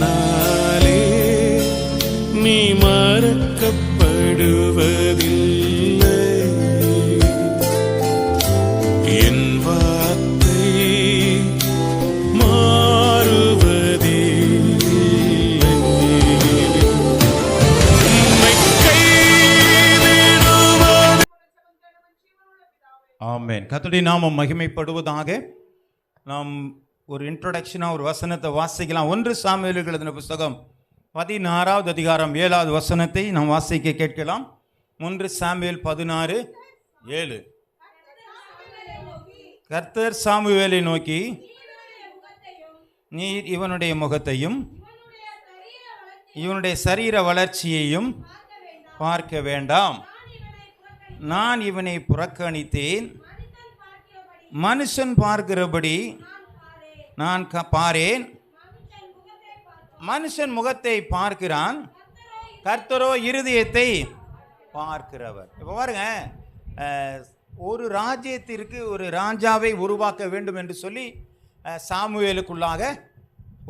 என்னாலே நீ மறக்கப்படுவதில்லை. என் வார்த்தை மாறுவதில்லை. உம்மை கைவிடுவது. ஆமென். கர்த்தருடைய நாமம் மகிமைப்படுவதாக. நாம் ஒரு இன்ட்ரோடக்ஷனாக ஒரு வசனத்தை வாசிக்கலாம். 1 சாமுவேலுக்கு எழுதின புஸ்தகம் 16வது அதிகாரம் 7வது வசனத்தை நாம் வாசிக்க கேட்கலாம். 1 சாமுவேல் 16:7. கர்த்தர் சாமுவேலை நோக்கி, நீர் இவனுடைய முகத்தையும் இவனுடைய சரீர வளர்ச்சியையும் பார்க்க வேண்டாம். நான் இவனை புறக்கணித்தேன். மனுஷன் பார்க்கிறபடி நான் பாரேன். மனுஷன் முகத்தை பார்க்கிறான், கர்த்தரோ இருதயத்தை பார்க்கிறவர். இப்போ பாருங்க, ஒரு ராஜ்யத்திற்கு ஒரு ராஜாவை உருவாக்க வேண்டும் என்று சொல்லி சாமுவேலுக்குள்ளாக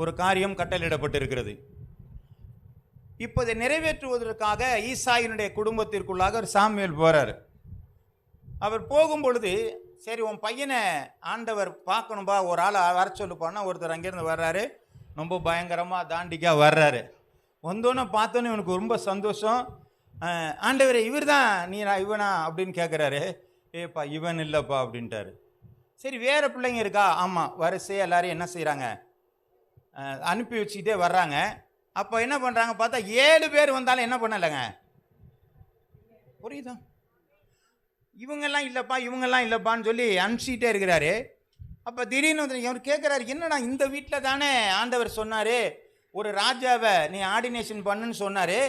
ஒரு காரியம் கட்டளையிடப்பட்டிருக்கிறது. இப்போ இதை நிறைவேற்றுவதற்காக ஈசாயினுடைய குடும்பத்திற்குள்ளாக ஒரு சாமுவேல் போறார். அவர் போகும் பொழுது, சரி உன் பையனை ஆண்டவர் பார்க்கணும்பா, ஒரு ஆளை வர சொல்லுப்பான்னா ஒருத்தர் அங்கேருந்து வர்றாரு. ரொம்ப பயங்கரமாக தாண்டிக்கா வர்றாரு. வந்தோன்னே பார்த்தோன்னே இவனுக்கு ரொம்ப சந்தோஷம். ஆண்டவரே இவர் தான் நீ இவனா அப்படின்னு கேட்குறாரு. ஏப்பா இவன் இல்லைப்பா அப்படின்ட்டாரு. சரி வேறு பிள்ளைங்க இருக்கா? ஆமாம், வரிசையாக எல்லாரையும் என்ன செய்கிறாங்க, அனுப்பி வச்சுக்கிட்டே வர்றாங்க. அப்போ என்ன பண்ணுறாங்க பார்த்தா 7 பேர் வந்தாலும் என்ன பண்ணலைங்க, புரியுதா? இவங்கெல்லாம் இல்லைப்பான்னு சொல்லி அனுப்பிச்சிட்டே இருக்கிறாரு. அப்போ திடீர்னு வந்து அவர் கேட்குறாரு, என்னடா இந்த வீட்டில் தானே ஆண்டவர் சொன்னார் ஒரு ராஜாவை நீ ஆர்டினேஷன் பண்ணுன்னு சொன்னார்,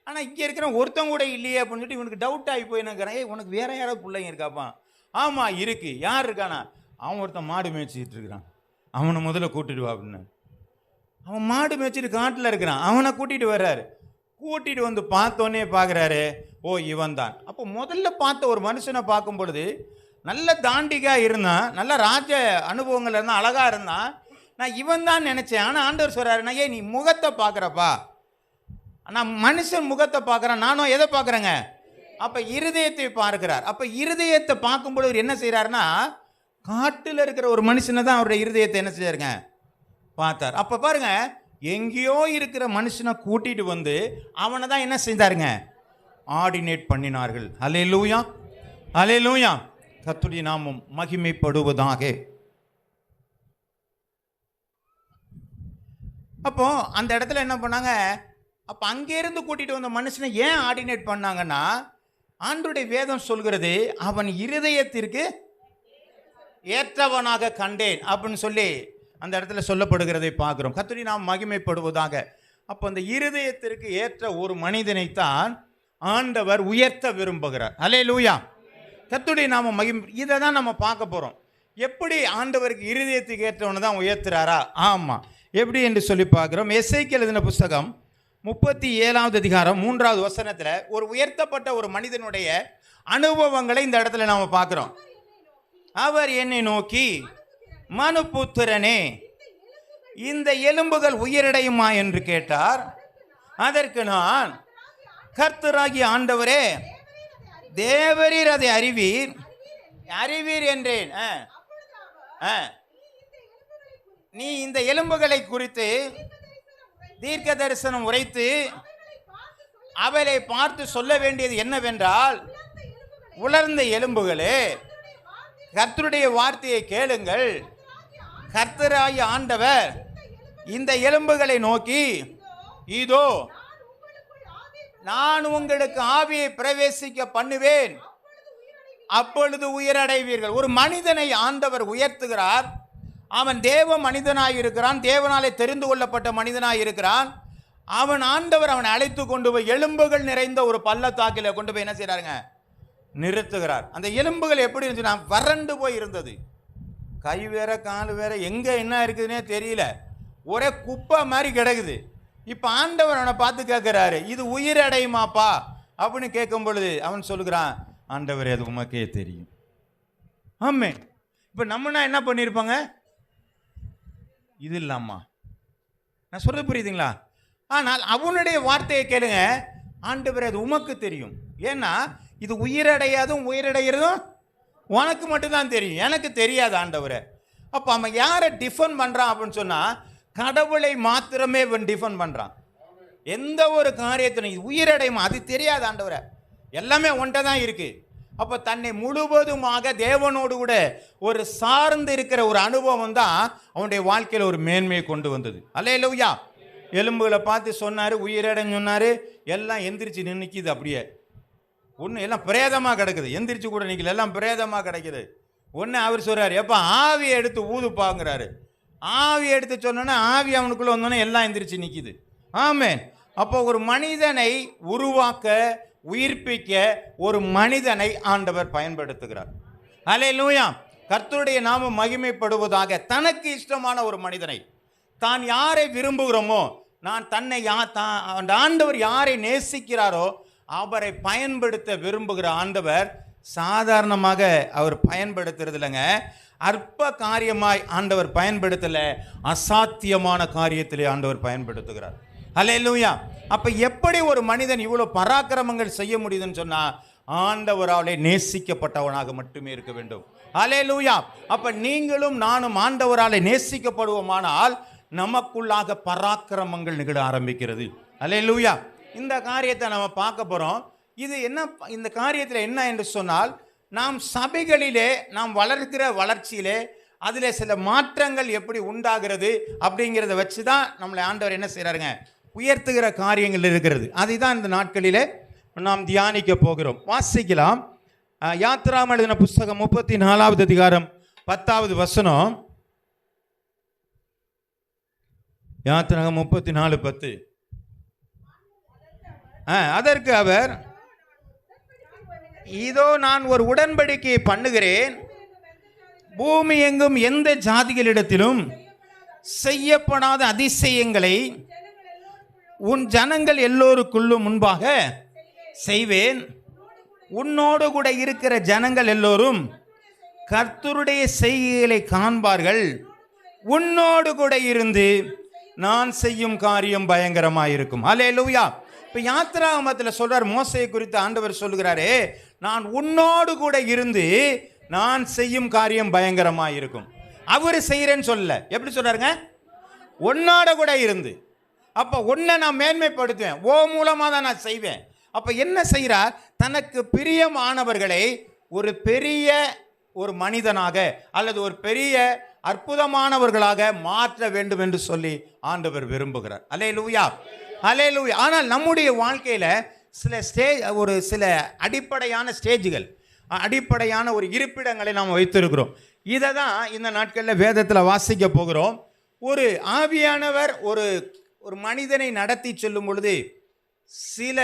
ஆனால் இங்கே இருக்கிற ஒருத்தங்க கூட இல்லையே அப்படின்னு சொல்லிட்டு இவனுக்கு டவுட் ஆகி போய் என்னங்கிறேன். உனக்கு வேறு யாராவது பிள்ளைங்க இருக்காப்பா? ஆமாம் இருக்குது. யார் இருக்கானா? அவன் ஒருத்தன் மாடு மேய்ச்சிட்டு இருக்கிறான், அவனை முதல்ல கூட்டிட்டு வா அப்படின்னு. அவன் மாடு மேய்ச்சிட்டு காட்டில் இருக்கிறான், அவனை கூட்டிகிட்டு வர்றாரு. கூட்டிகிட்டு வந்து பார்த்தோன்னே பார்க்குறாரு, ஓ இவன் தான். அப்போ முதல்ல பார்த்த ஒரு மனுஷனை பார்க்கும் பொழுது நல்ல தாண்டிக்காக இருந்தான், நல்ல ராஜ அனுபவங்கள் இருந்தான், அழகாக இருந்தான். நான் இவன் தான் நினச்சேன். ஆனால் ஆண்டவர் சொல்கிறாரு, நான் ஏன் நீ முகத்தை பார்க்குறப்பா, நான் மனுஷன் முகத்தை பார்க்குறேன், நானும் எதை பார்க்குறேங்க? அப்போ இருதயத்தை பார்க்கிறார். அப்போ இருதயத்தை பார்க்கும்பொழுது என்ன செய்கிறாருன்னா, காட்டில் இருக்கிற ஒரு மனுஷனை தான் அவருடைய இருதயத்தை என்ன செய்யாருங்க, பார்த்தார். அப்போ பாருங்க, எங்கேயோ இருக்கிற மனுஷனை கூட்டிட்டு வந்து அவனை தான் என்ன செய்தாருங்க, ஆர்டினேட் பண்ணினார்கள். அல்லேலூயா, அல்லேலூயா. கர்த்தருடைய நாமம் மகிமைப்படுவதாக. அப்போ அந்த இடத்துல என்ன பண்ணாங்க, அப்போ அங்கேருந்து கூட்டிட்டு வந்த மனுஷனை ஏன் ஆர்டினேட் பண்ணாங்கன்னா, ஆண்டவருடைய வேதம் சொல்கிறது, அவன் இருதயத்திற்கு ஏற்றவனாக கண்டேன் அப்படின்னு சொல்லி அந்த இடத்துல சொல்லப்படுகிறதை பார்க்குறோம். கர்த்தருடைய நாமம் மகிமைப்படுவதாக. அப்போ அந்த இருதயத்திற்கு ஏற்ற ஒரு மனிதனைத்தான் ஆண்டவர் உயர்த்த விரும்புகிறார். அல்லேலூயா. கர்த்தருடைய நாமம் இதை தான் நம்ம பார்க்க போகிறோம். எப்படி ஆண்டவருக்கு இருதயத்துக்கு ஏற்றவனை தான் உயர்த்துறாரா? ஆமாம். எப்படி என்று சொல்லி பார்க்குறோம். எசேக்கியேல் எழுதின புஸ்தகம் 37வது அதிகாரம் 3வது வசனத்தில் ஒரு உயர்த்தப்பட்ட ஒரு மனிதனுடைய அனுபவங்களை இந்த இடத்துல நாம் பார்க்குறோம். அவர் என்னை நோக்கி, மனுபுத்திரனே, இந்த எலும்புகள் உயிரடையுமா என்று கேட்டார். அதற்கு நான், கர்த்தராகிய ஆண்டவரே, தேவரீர் அதை அறிவீர் என்றேன். நீ இந்த எலும்புகளை குறித்து தீர்க்க தரிசனம் உரைத்து அவளை பார்த்து சொல்ல வேண்டியது என்னவென்றால், உலர்ந்த எலும்புகளே, கர்த்தருடைய வார்த்தையை கேளுங்கள். கர்த்தராகிய ஆண்டவர் இந்த எலும்புகளை நோக்கி, இதோ நான் உங்களுக்கு ஆவியை பிரவேசிக்க பண்ணுவேன், அப்பொழுது உயிரடைவீர்கள். ஒரு மனிதனை ஆண்டவர் உயர்த்துகிறார். அவன் தேவ மனிதனாயிருக்கிறான், தேவனாலே தெரிந்து கொள்ளப்பட்ட மனிதனாயிருக்கிறான். அவன் ஆண்டவர் அவனை அழைத்து கொண்டு போய் எலும்புகள் நிறைந்த ஒரு பள்ளத்தாக்கில் கொண்டு போய் என்ன செய்யறாருங்க, நிறுத்துகிறார். அந்த எலும்புகள் எப்படி இருந்துச்சுன்னா, வறண்டு போய் இருந்தது. கை வேற கால் வேற, எங்க என்ன இருக்குதுன்னே தெரியல, ஒரே குப்பை மாதிரி கிடக்குது. இப்போ ஆண்டவர் அவனை பார்த்து கேட்குறாரு, இது உயிரடையுமாப்பா அப்படின்னு கேட்கும் பொழுது அவன் சொல்லுகிறான், ஆண்டவர் அது உமக்கே தெரியும். ஆமே. இப்போ நம்மனா என்ன பண்ணியிருப்பாங்க, இது இல்லாமா நான் சொல்றது புரியுதுங்களா? ஆனால் அவனுடைய வார்த்தையை கேளுங்க, ஆண்டவர் அது உமக்கு தெரியும். ஏன்னா இது உயிரடையாதும் உயிரடைகிறதும் உனக்கு மட்டும்தான் தெரியும், எனக்கு தெரியாது ஆண்டவரை. அப்போ அவன் யாரை டிஃபெண்ட் பண்ணுறான் அப்படின்னு சொன்னால் கடவுளை மாத்திரமே இவன் டிஃபெண்ட் பண்ணுறான். எந்த ஒரு காரியத்திനും உயிரடையும் அது தெரியாது ஆண்டவரை, எல்லாமே ஒன்றை தான் இருக்குது. அப்போ தன்னை முழுவதுமாக தேவனோடு கூட ஒரு சார்ந்து இருக்கிற ஒரு அனுபவம் தான் அவனுடைய வாழ்க்கையில் ஒரு மேன்மையை கொண்டு வந்தது. அல்லேலூயா. எலும்புகளை பார்த்து சொன்னார், உயிரடைன்னு சொன்னார், எல்லாம் எந்திரிச்சு நிற்கிது. அப்படியே ஒன்று எல்லாம் பிரேதமாக கிடக்குது, எந்திரிச்சு கூட நிற்கல, எல்லாம் பிரேதமாக கிடைக்குது. ஒன்று அவர் சொல்கிறார், எப்போ ஆவியை எடுத்து ஊதுப்பாங்கிறாரு. ஆவி எடுத்து சொன்னோன்னா ஆவி அவனுக்குள்ளே வந்தோன்னே எல்லாம் எந்திரிச்சு நிற்கிது. ஆமென். அப்போ ஒரு மனிதனை உருவாக்க உயிர்ப்பிக்க ஒரு மனிதனை ஆண்டவர் பயன்படுத்துகிறார். அல்லேலூயா. கர்த்தருடைய நாமம் மகிமைப்படுவதாக. தனக்கு இஷ்டமான ஒரு மனிதனை, தான் யாரை விரும்புகிறோமோ, நான் தன்னை ஆண்டவர் யாரை நேசிக்கிறாரோ அவரை பயன்படுத்த விரும்புகிற ஆண்டவர் சாதாரணமாக அவர் பயன்படுத்துறது இல்லைங்க. அற்ப காரியமாய் ஆண்டவர் பயன்படுத்தல, அசாத்தியமான காரியத்திலே ஆண்டவர் பயன்படுத்துகிறார். அல்லேலூயா. அப்ப எப்படி ஒரு மனிதன் இவ்வளவு பராக்கிரமங்கள் செய்ய முடியுதுன்னு சொன்னா ஆண்டவராலே நேசிக்கப்பட்டவனாக மட்டுமே இருக்க வேண்டும். அல்லேலூயா. அப்ப நீங்களும் நானும் ஆண்டவராலே நேசிக்கப்படுவோமானால் நமக்குள்ளாக பராக்கிரமங்கள் நிகழ ஆரம்பிக்கிறது. அல்லேலூயா. இந்த காரியத்தை நம்ம பார்க்க போறோம். இது என்ன, இந்த காரியத்தில் என்ன என்று சொன்னால், நாம் சபைகளிலே நாம் வளர்க்கிற வளர்ச்சியிலே அதில் சில மாற்றங்கள் எப்படி உண்டாகிறது அப்படிங்கிறத வச்சு தான் நம்மளை ஆண்டவர் என்ன செய்கிறாருங்க, உயர்த்துகிற காரியங்கள் இருக்கிறது. அதை தான் இந்த நாட்களிலே நாம் தியானிக்க போகிறோம். வாசிக்கலாம். யாத்திராகமம் எழுதின புஸ்தகம் 34வது அதிகாரம் 10வது வசனம். யாத்திராகமம் 34:10. அதற்கு அவர், இதோ நான் ஒரு உடன்படிக்கையை பண்ணுகிறேன், பூமி எங்கும் எந்த ஜாதிகளிடத்திலும் செய்யப்படாத அதிசயங்களை உன் ஜனங்கள் எல்லோருக்குள்ளும் முன்பாக செய்வேன். உன்னோடு கூட இருக்கிற ஜனங்கள் எல்லோரும் கர்த்தருடைய செய்கைகளை காண்பார்கள். உன்னோடு கூட இருந்து நான் செய்யும் காரியம் பயங்கரமாயிருக்கும். அல்லேலூயா. இப்போ யாத்திராகமத்தில் சொல்றார், மோசேயை குறித்து ஆண்டவர் சொல்லுகிறாரே, நான் உன்னோடு கூட இருந்து நான் செய்யும் காரியம் பயங்கரமாயிருக்கும். அவர் செய்கிறேன்னு சொல்லல, எப்படி சொல்றாருங்க, உன்னோட கூட இருந்து. அப்போ உன்னை நான் மேன்மைப்படுத்துவேன், ஓ மூலமாக தான் நான் செய்வேன். அப்போ என்ன செய்கிறார், தனக்கு பிரியமானவர்களை ஒரு பெரிய ஒரு மனிதனாக அல்லது ஒரு பெரிய அற்புதமானவர்களாக மாற்ற வேண்டும் என்று சொல்லி ஆண்டவர் விரும்புகிறார். அல்லேலூயா, அல்லேலூயா. ஆனால் நம்முடைய வாழ்க்கையில் சில அடிப்படையான ஸ்டேஜுகள், அடிப்படையான ஒரு இருப்பிடங்களை நாம் வைத்திருக்கிறோம். இதை தான் இந்த நாட்களில் வேதத்தில் வாசிக்க போகிறோம். ஒரு ஆவியானவர் ஒரு மனிதனை நடத்தி செல்லும் பொழுது சில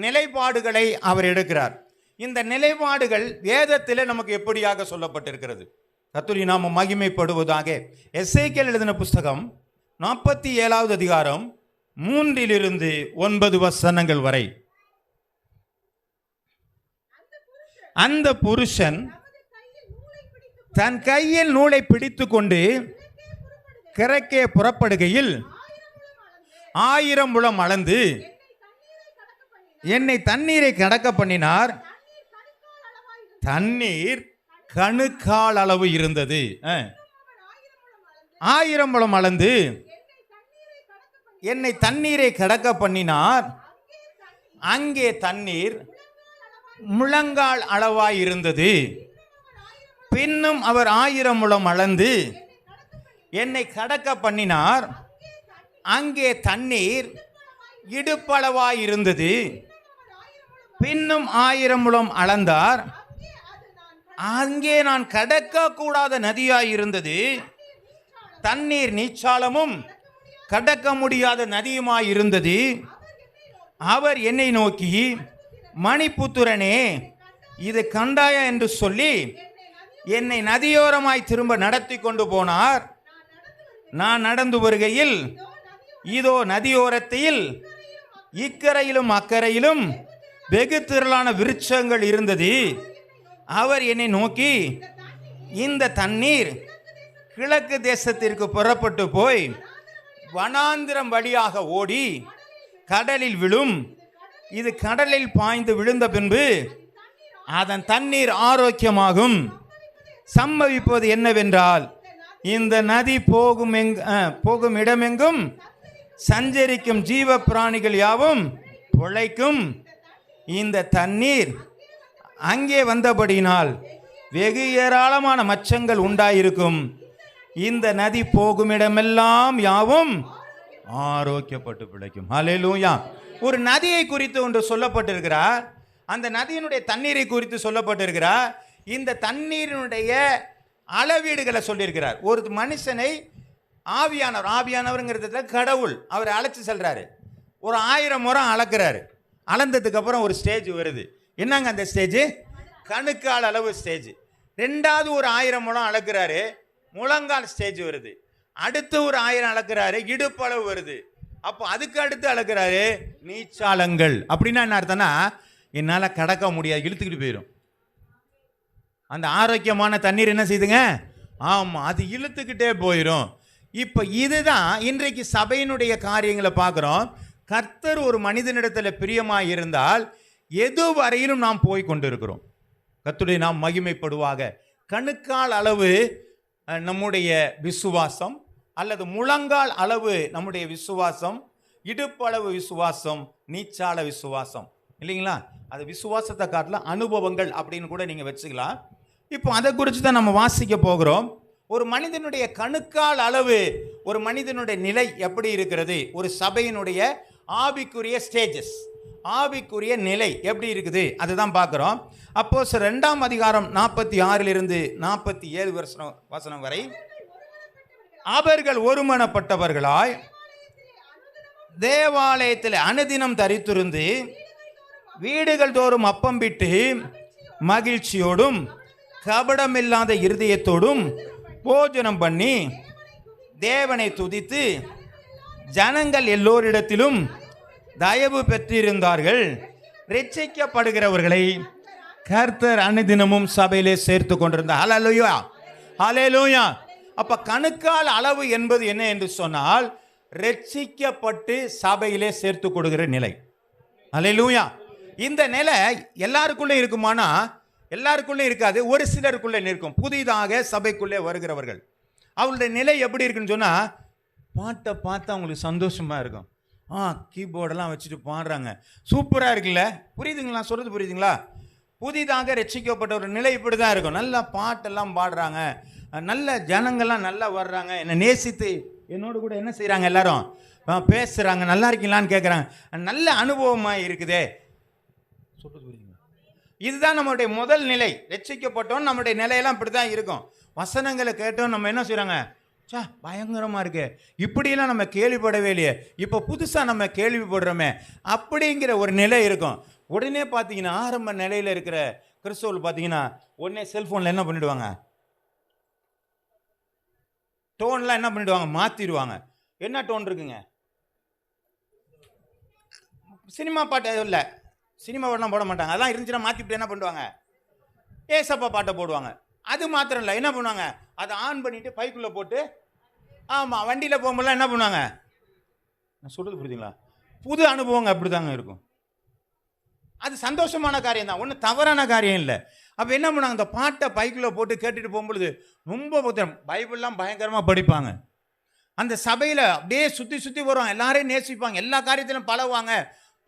நிலைப்பாடுகளை அவர் எடுக்கிறார். இந்த நிலைப்பாடுகள் வேதத்தில் நமக்கு எப்படியாக சொல்லப்பட்டிருக்கிறது. கர்த்தருடைய நாமம் மகிமைப்படுவதாக. எசேக்கியேல் எழுதின புஸ்தகம் 47வது அதிகாரம் 3-9 வசனங்கள் வரை. அந்த புருஷன் தன் கையில் நூலை பிடித்து கொண்டு கிழக்கே புறப்படுகையில் 1000 முழம் அளந்து என்னை தண்ணீரை கடக்க பண்ணினார். தண்ணீர் கணுக்கால் அளவு இருந்தது. 1000 முழம் அளந்து என்னை தண்ணீரை கடக்க பண்ணினார். அங்கே தண்ணீர் முழங்கால் அளவாய் இருந்தது. பின்னும் அவர் 1000 முழம் அளந்து என்னை கடக்க பண்ணினார். அங்கே தண்ணீர் இடுப்பளவாய் இருந்தது. பின்னும் 1000 முழம் அளந்தார். அங்கே நான் கடக்க கூடாத நதியாய் இருந்தது. தண்ணீர் நீச்சாலமும் கடக்க முடியாத நதியுமாய் இருந்தது. அவர் என்னை நோக்கி, மணிபுத்திரனே, இது கண்டாயா என்று சொல்லி என்னை நதியோரமாய் திரும்ப நடத்தி கொண்டு போனார். நான் நடந்து வருகையில் இதோ நதியோரத்தில் இக்கரையிலும் அக்கரையிலும் வெகு திரளான விருட்சங்கள் இருந்தது. அவர் என்னை நோக்கி, இந்த தண்ணீர் கிழக்கு தேசத்திற்கு புறப்பட்டு போய் வனாந்திரம் வழியாக ஓடி கடலில் விழும். இது கடலில் பாய்ந்து விழுந்த பின்பு அதன் தண்ணீர் ஆரோக்கியமாகும். சம்பவிப்பது என்னவென்றால், இந்த நதி போகும் இடமெங்கும் சஞ்சரிக்கும் ஜீவ பிராணிகள் யாவும் பிழைக்கும். இந்த தண்ணீர் அங்கே வந்தபடியினால் வெகு ஏராளமான மச்சங்கள் உண்டாயிருக்கும். இந்த நதி போகும் இடமெல்லாம் யாவும் ஆரோக்கியப்பட்டு பிழைக்கும். ஹல்லேலூயா. ஒரு நதியை குறித்து ஒன்று சொல்லப்பட்டிருக்கிறார். அந்த நதியினுடைய தண்ணீரை குறித்து சொல்லப்பட்டிருக்கிறார். இந்த தண்ணீரினுடைய அளவீடுகளை சொல்லியிருக்கிறார். ஒரு மனுஷனை ஆவியானவருங்கிறதுல கடவுள் அவரை அழைச்சி செல்றாரு. ஒரு 1000 முறை அளக்குறாரு. அளந்ததுக்கு அப்புறம் ஒரு ஸ்டேஜ் வருது. என்னங்க அந்த ஸ்டேஜ்? கணுக்கால் அளவு ஸ்டேஜ். ரெண்டாவது ஒரு 1000 முழம் அளக்குறாரு, முழங்கால் ஸ்டேஜ் வருது. அடுத்து ஒரு 1000 அளக்குறாரு, இடுப்பளவு வருது. அப்போ அதுக்கு அடுத்து அளக்குறாரு நீச்சாளங்கள். அப்படின்னா என்ன அர்த்தம்னா, என்னால் கடக்க முடியாது, இழுத்துக்கிட்டு போயிடும். அந்த ஆரோக்கியமான தண்ணீர் என்ன செய்யுதுங்க? ஆமாம், அது இழுத்துக்கிட்டே போயிடும். இப்போ இதுதான் இன்றைக்கு சபையினுடைய காரியங்களை பார்க்குறோம். கர்த்தர் ஒரு மனிதனிடத்தில் பிரியமாக இருந்தால் எது வரையிலும் நாம் போய் கொண்டிருக்கிறோம். கர்த்தருடைய நாம் மகிமைப்படுவாக. கணுக்கால் அளவு நம்முடைய விசுவாசம், அல்லது முழங்கால் அளவு நம்முடைய விசுவாசம், இடுப்பளவு விசுவாசம், நீச்சால விசுவாசம், இல்லைங்களா? அது விசுவாசத்தை காட்டில அனுபவங்கள் அப்படின்னு கூட நீங்கள் வச்சுக்கலாம். இப்போ அதை குறித்து தான் நம்ம வாசிக்க போகிறோம். ஒரு மனிதனுடைய கணுக்கால் அளவு, ஒரு மனிதனுடைய நிலை எப்படி இருக்கிறது, ஒரு சபையினுடைய ஆவிக்குரிய ஸ்டேஜஸ், ஆவிக்குரிய நிலை எப்படி இருக்குது, அதுதான் பார்க்குறோம். அப்போஸ்தலர் 2ஆம் அதிகாரம் 46 47 வசனம் வரை, அவர்கள் ஒருமனப்பட்டவர்களாய் தேவாலயத்தில் அனுதினம் தரித்திருந்து வீடுகள் தோறும் அப்பம் விட்டு மகிழ்ச்சியோடும் கபடமில்லாத இருதயத்தோடும் போஜனம் பண்ணி தேவனை துதித்து ஜனங்கள் எல்லோரிடத்திலும் தயவு பெற்றிருந்தார்கள். ரட்சிக்கப்படுகிறவர்களை கர்த்தர் அனுதினமும் சபையிலே சேர்த்து கொண்டிருந்தார். ஹல்லேலூயா, ஹல்லேலூயா. அப்ப கணுக்கால் அளவு என்பது என்ன என்று சொன்னால், ரட்சிக்கப்பட்டு சபையிலே சேர்த்து கொடுக்கிற நிலை. ஹல்லேலூயா. இந்த நிலை எல்லாருக்குள்ளே இருக்குமானா எல்லாருக்குள்ளே இருக்காது, ஒரு சிலருக்குள்ளே நிற்கும். புதிதாக சபைக்குள்ளே வருகிறவர்கள் அவங்களுடைய நிலை எப்படி இருக்குன்னு சொன்னால், பாட்டை பார்த்து அவங்களுக்கு சந்தோஷமாக இருக்கும். கீபோர்டெல்லாம் வச்சுட்டு பாடுறாங்க, சூப்பராக இருக்குல்ல. புரியுதுங்களா? சொல்கிறது புரியுதுங்களா? புதிதாக ரட்சிக்கப்பட்ட ஒரு நிலை இப்படி தான் இருக்கும். நல்லா பாட்டெல்லாம் பாடுறாங்க, நல்ல ஜனங்கள்லாம் நல்லா வர்றாங்க, என்னை நேசித்து என்னோடு கூட என்ன செய்கிறாங்க, எல்லாரும் பேசுகிறாங்க, நல்லா இருக்கீங்களான்னு கேட்குறாங்க. நல்ல அனுபவமாக இருக்குதே. சொல்கிறது புரியுதுங்களா? இதுதான் நம்மளுடைய முதல் நிலை. ரட்சிக்கப்பட்டோம் நம்மளுடைய நிலையெல்லாம் இப்படி தான் இருக்கும். வசனங்களை கேட்டோம் நம்ம என்ன செய்கிறாங்க, பயங்கரமாக இருக்கு, இப்படியெல்லாம் நம்ம கேள்விப்படவே இல்லையே, இப்போ புதுசாக நம்ம கேள்விப்படுறோமே அப்படிங்கிற ஒரு நிலை இருக்கும். உடனே பார்த்தீங்கன்னா ஆரம்ப நிலையில் இருக்கிற கிறிஸ்தவர்கள் பார்த்தீங்கன்னா உடனே செல்ஃபோனில் என்ன பண்ணிடுவாங்க, டோன்லாம் என்ன பண்ணிடுவாங்க, மாற்றிடுவாங்க. என்ன டோன் இருக்குங்க? சினிமா பாட்டு இல்லை, சினிமா பாட்டெலாம் போட மாட்டாங்க. அதெல்லாம் இருந்துச்சுன்னா மாற்றிவிட்டு என்ன பண்ணுவாங்க, ஏசப்பா பாட்டை போடுவாங்க. அது மாத்திரம் இல்லை, என்ன பண்ணுவாங்க, அதை ஆன் பண்ணிவிட்டு பைக்குள்ளே போட்டு, ஆமாம், வண்டியில் போகும்போதெல்லாம் என்ன பண்ணுவாங்க, நான் சொல்கிறது புரியுதுங்களா? புது அனுபவங்க அப்படி தாங்க இருக்கும். அது சந்தோஷமான காரியம் தான், ஒன்றும் தவறான காரியம் இல்லை. அப்போ என்ன பண்ணுவாங்க, அந்த பாட்டை பைக்குள்ளே போட்டு கேட்டுட்டு போகும்பொழுது ரொம்ப புத்தம், பைபிள்லாம் பயங்கரமாக படிப்பாங்க. அந்த சபையில் அப்படியே சுற்றி சுற்றி வருவாங்க, எல்லாரையும் நேசிப்பாங்க, எல்லா காரியத்திலும் பழகுவாங்க.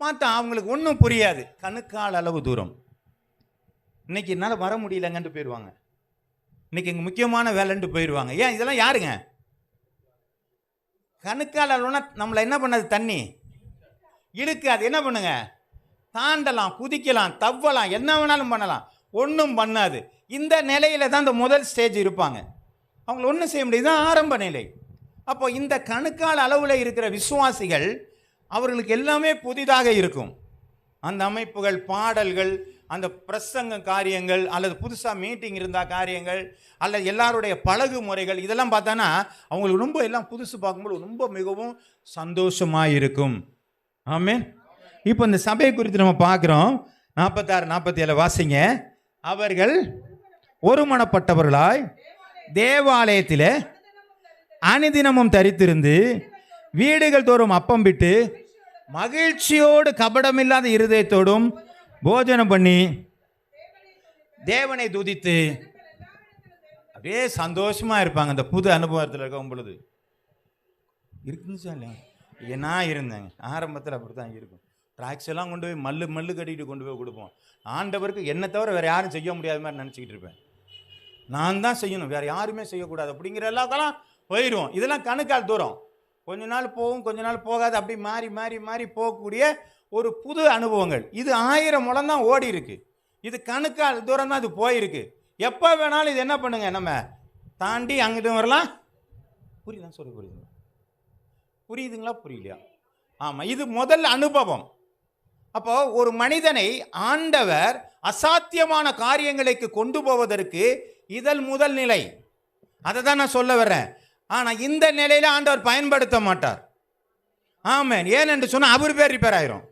பார்த்தா அவங்களுக்கு ஒன்றும் புரியாது. கணுக்கால் அளவு தூரம். இன்னைக்கு என்னால் வர முடியலங்கன்ட்டு போயிடுவாங்க, இன்னைக்கு எங்கள் முக்கியமான வேலைன்ட்டு போயிடுவாங்க. ஏன்? இதெல்லாம் யாருங்க? கணுக்கால் அளவுனா நம்மளை என்ன பண்ணாது, தண்ணி இழுக்கு. அது என்ன பண்ணுங்க, தாண்டலாம், குதிக்கலாம், தவ்வலாம், என்ன வேணாலும் பண்ணலாம், ஒன்றும் பண்ணாது. இந்த நிலையில தான் இந்த முதல் ஸ்டேஜ் இருப்பாங்க. அவங்கள ஒன்றும் செய்ய முடியாது, ஆரம்ப நிலை. அப்போ இந்த கணுக்கால் அளவில் இருக்கிற விசுவாசிகள் அவர்களுக்கு எல்லாமே புதிதாக இருக்கும். அந்த அமைப்புகள், பாடல்கள், அந்த பிரசங்க காரியங்கள், அல்லது புதுசாக மீட்டிங் இருந்தால் காரியங்கள், அல்லது எல்லாருடைய பழகு முறைகள், இதெல்லாம் பார்த்தானா அவங்களுக்கு ரொம்ப எல்லாம் புதுசு பார்க்கும்போது ரொம்ப மிகவும் சந்தோஷமாக இருக்கும். ஆமென். இப்போ இந்த சபையை குறித்து நம்ம பார்க்குறோம். 46 47 வாசிங்க. அவர்கள் ஒருமனப்பட்டவர்களாய் தேவாலயத்தில் அனுதினமும் தரித்திருந்து வீடுகள் தோறும் அப்பம் விட்டு மகிழ்ச்சியோடு கபடமில்லாத இருதயத்தோடும் போஜனம் பண்ணி தேவனை துதித்து அப்படியே சந்தோஷமா இருப்பாங்க. அந்த புது அனுபவத்தில் இருக்கும் பொழுது இருக்குன்னு இல்லையா? நான் இருந்தேங்க ஆரம்பத்தில் அப்படி தான் இருக்கும். ட்ராக்ஸ் எல்லாம் கொண்டு போய் மல்லு கட்டிட்டு கொண்டு போய் கொடுப்போம். ஆண்டவருக்கு என்னை தவிர வேறு யாரும் செய்ய முடியாத மாதிரி நினச்சிக்கிட்டு இருப்பேன். நான் தான் செய்யணும், வேறு யாருமே செய்யக்கூடாது அப்படிங்கிற எல்லாக்கெல்லாம் போயிடுவோம். இதெல்லாம் கணுக்கால் தூரம், கொஞ்ச நாள் போகும் கொஞ்ச நாள் போகாது, அப்படி மாறி மாறி மாறி போகக்கூடிய ஒரு புது அனுபவங்கள். இது 1000 முழம் தான் ஓடி இருக்கு. இது கணுக்கால் தூரம் தான் இது போயிருக்கு. எப்போ வேணாலும் இது என்ன பண்ணுங்க, நம்ம தாண்டி அங்கிட்டு வரலாம். புரியுதா? சொல்லி புரியுதுங்களா? புரியலையா? ஆமாம், இது முதல் அனுபவம். அப்போ ஒரு மனிதனை ஆண்டவர் அசாத்தியமான காரியங்களுக்கு கொண்டு போவதற்கு இதழ் முதல் நிலை. அதை தான் நான் சொல்ல வர்றேன். ஆனால் இந்த நிலையில் ஆண்டவர் பயன்படுத்த மாட்டார். ஆமென். ஏனென்று சொன்னால் அவர் பேர் ரிப்பேர் ஆயிரும்.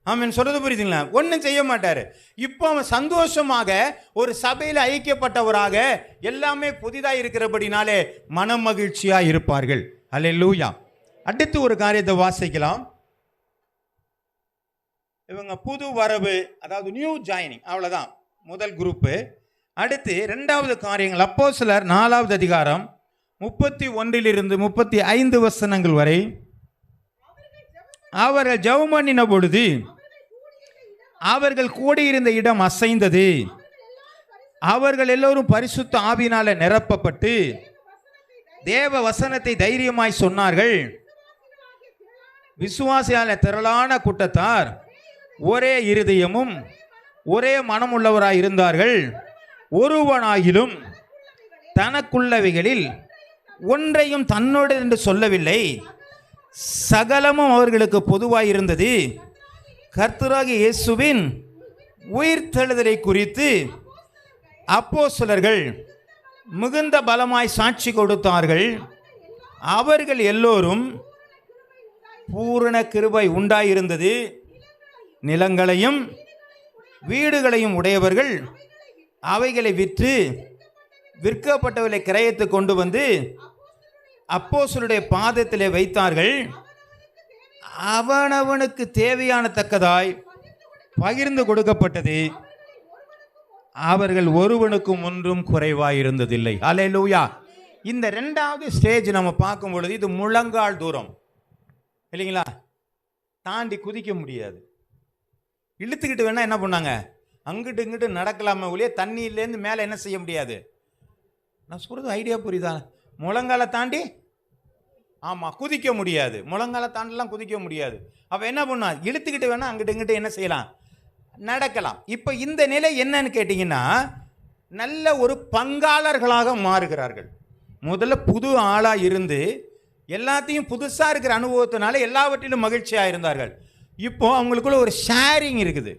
ஆமென். சொல்றது புரியுதுங்களா? ஒன்றும் செய்ய மாட்டார். இப்போ அவன் சந்தோஷமாக ஒரு சபையில் ஐக்கியப்பட்டவராக எல்லாமே புதிதாக இருக்கிறபடினாலே மன மகிழ்ச்சியாக இருப்பார்கள். அல்லேலூயா. அடுத்து ஒரு காரியத்தை வாசிக்கலாம். இவங்க புது வரவு, அதாவது நியூ ஜாயினிங், அவ்வளோதான் முதல் குரூப்பு. அடுத்து 2வது காரியங்கள். அப்போஸ்தலர் 4வது அதிகாரம் 31 35 வசனங்கள் வரை. அவர்கள் ஜெபம் பண்ணின பொழுது அவர்கள் கூடியிருந்த இடம் அசைந்தது. அவர்கள் எல்லோரும் பரிசுத்த ஆவியினால நிரப்பப்பட்டு தேவ வசனத்தை தைரியமாய் சொன்னார்கள். விசுவாசியான திரளான கூட்டத்தார் ஒரே இருதயமும் ஒரே மனமுள்ளவராய் இருந்தார்கள். ஒருவனாகிலும் தனக்குள்ளவைகளில் ஒன்றையும் தன்னோடு என்று சொல்லவில்லை. சகலமும் அவர்களுக்கு பொதுவாய் இருந்தது. கர்த்தராகிய இயேசுவின் உயிர்த்தெழுதலை குறித்து அப்போஸ்தலர்கள் மிகுந்த பலமாய் சாட்சி கொடுத்தார்கள். அவர்கள் எல்லோரும் பூரண கிருபை உண்டாயிருந்தது. நிலங்களையும் வீடுகளையும் உடையவர்கள் அவைகளை விற்று விற்கப்பட்டவர்களை கிரயத்து கொண்டு வந்து அப்போஸ்தலருடைய பாதத்திலே வைத்தார்கள். அவனவனுக்கு தேவையான தக்கதாய் பகிர்ந்து கொடுக்கப்பட்டது. அவர்கள் ஒருவனுக்கும் ஒன்றும் குறைவாயிருந்ததில்லை. அல்லேலூயா. இந்த 2வது ஸ்டேஜ் நம்ம பார்க்கும் பொழுது இது முழங்கால் தூரம் இல்லைங்களா? தாண்டி குதிக்க முடியாது. இழுத்துக்கிட்டு வேணா என்ன பண்ணாங்க, அங்கிட்டு இங்கிட்டு நடக்கலாமே ஒழிய தண்ணியிலேருந்து மேலே என்ன செய்ய முடியாது. நான் சொல்கிறது ஐடியா புரியுதா? முழங்காலை தாண்டி ஆமாம் குதிக்க முடியாது. முழங்காலை தாண்டிலாம் குதிக்க முடியாது. அப்போ என்ன பண்ணா, இழுத்துக்கிட்டு வேணா அங்கிட்டு இங்கிட்டு என்ன செய்யலாம், நடக்கலாம். இப்போ இந்த நிலை என்னன்னு கேட்டிங்கன்னா, நல்ல ஒரு பங்காளர்களாக மாறுகிறார்கள். முதல்ல புது ஆளாக இருந்து எல்லாத்தையும் புதுசாக இருக்கிற அனுபவத்தினால எல்லாவற்றிலும் மகிழ்ச்சியாக இருந்தார்கள். இப்போ அவங்களுக்குள்ள ஒரு ஷேரிங் இருக்குது.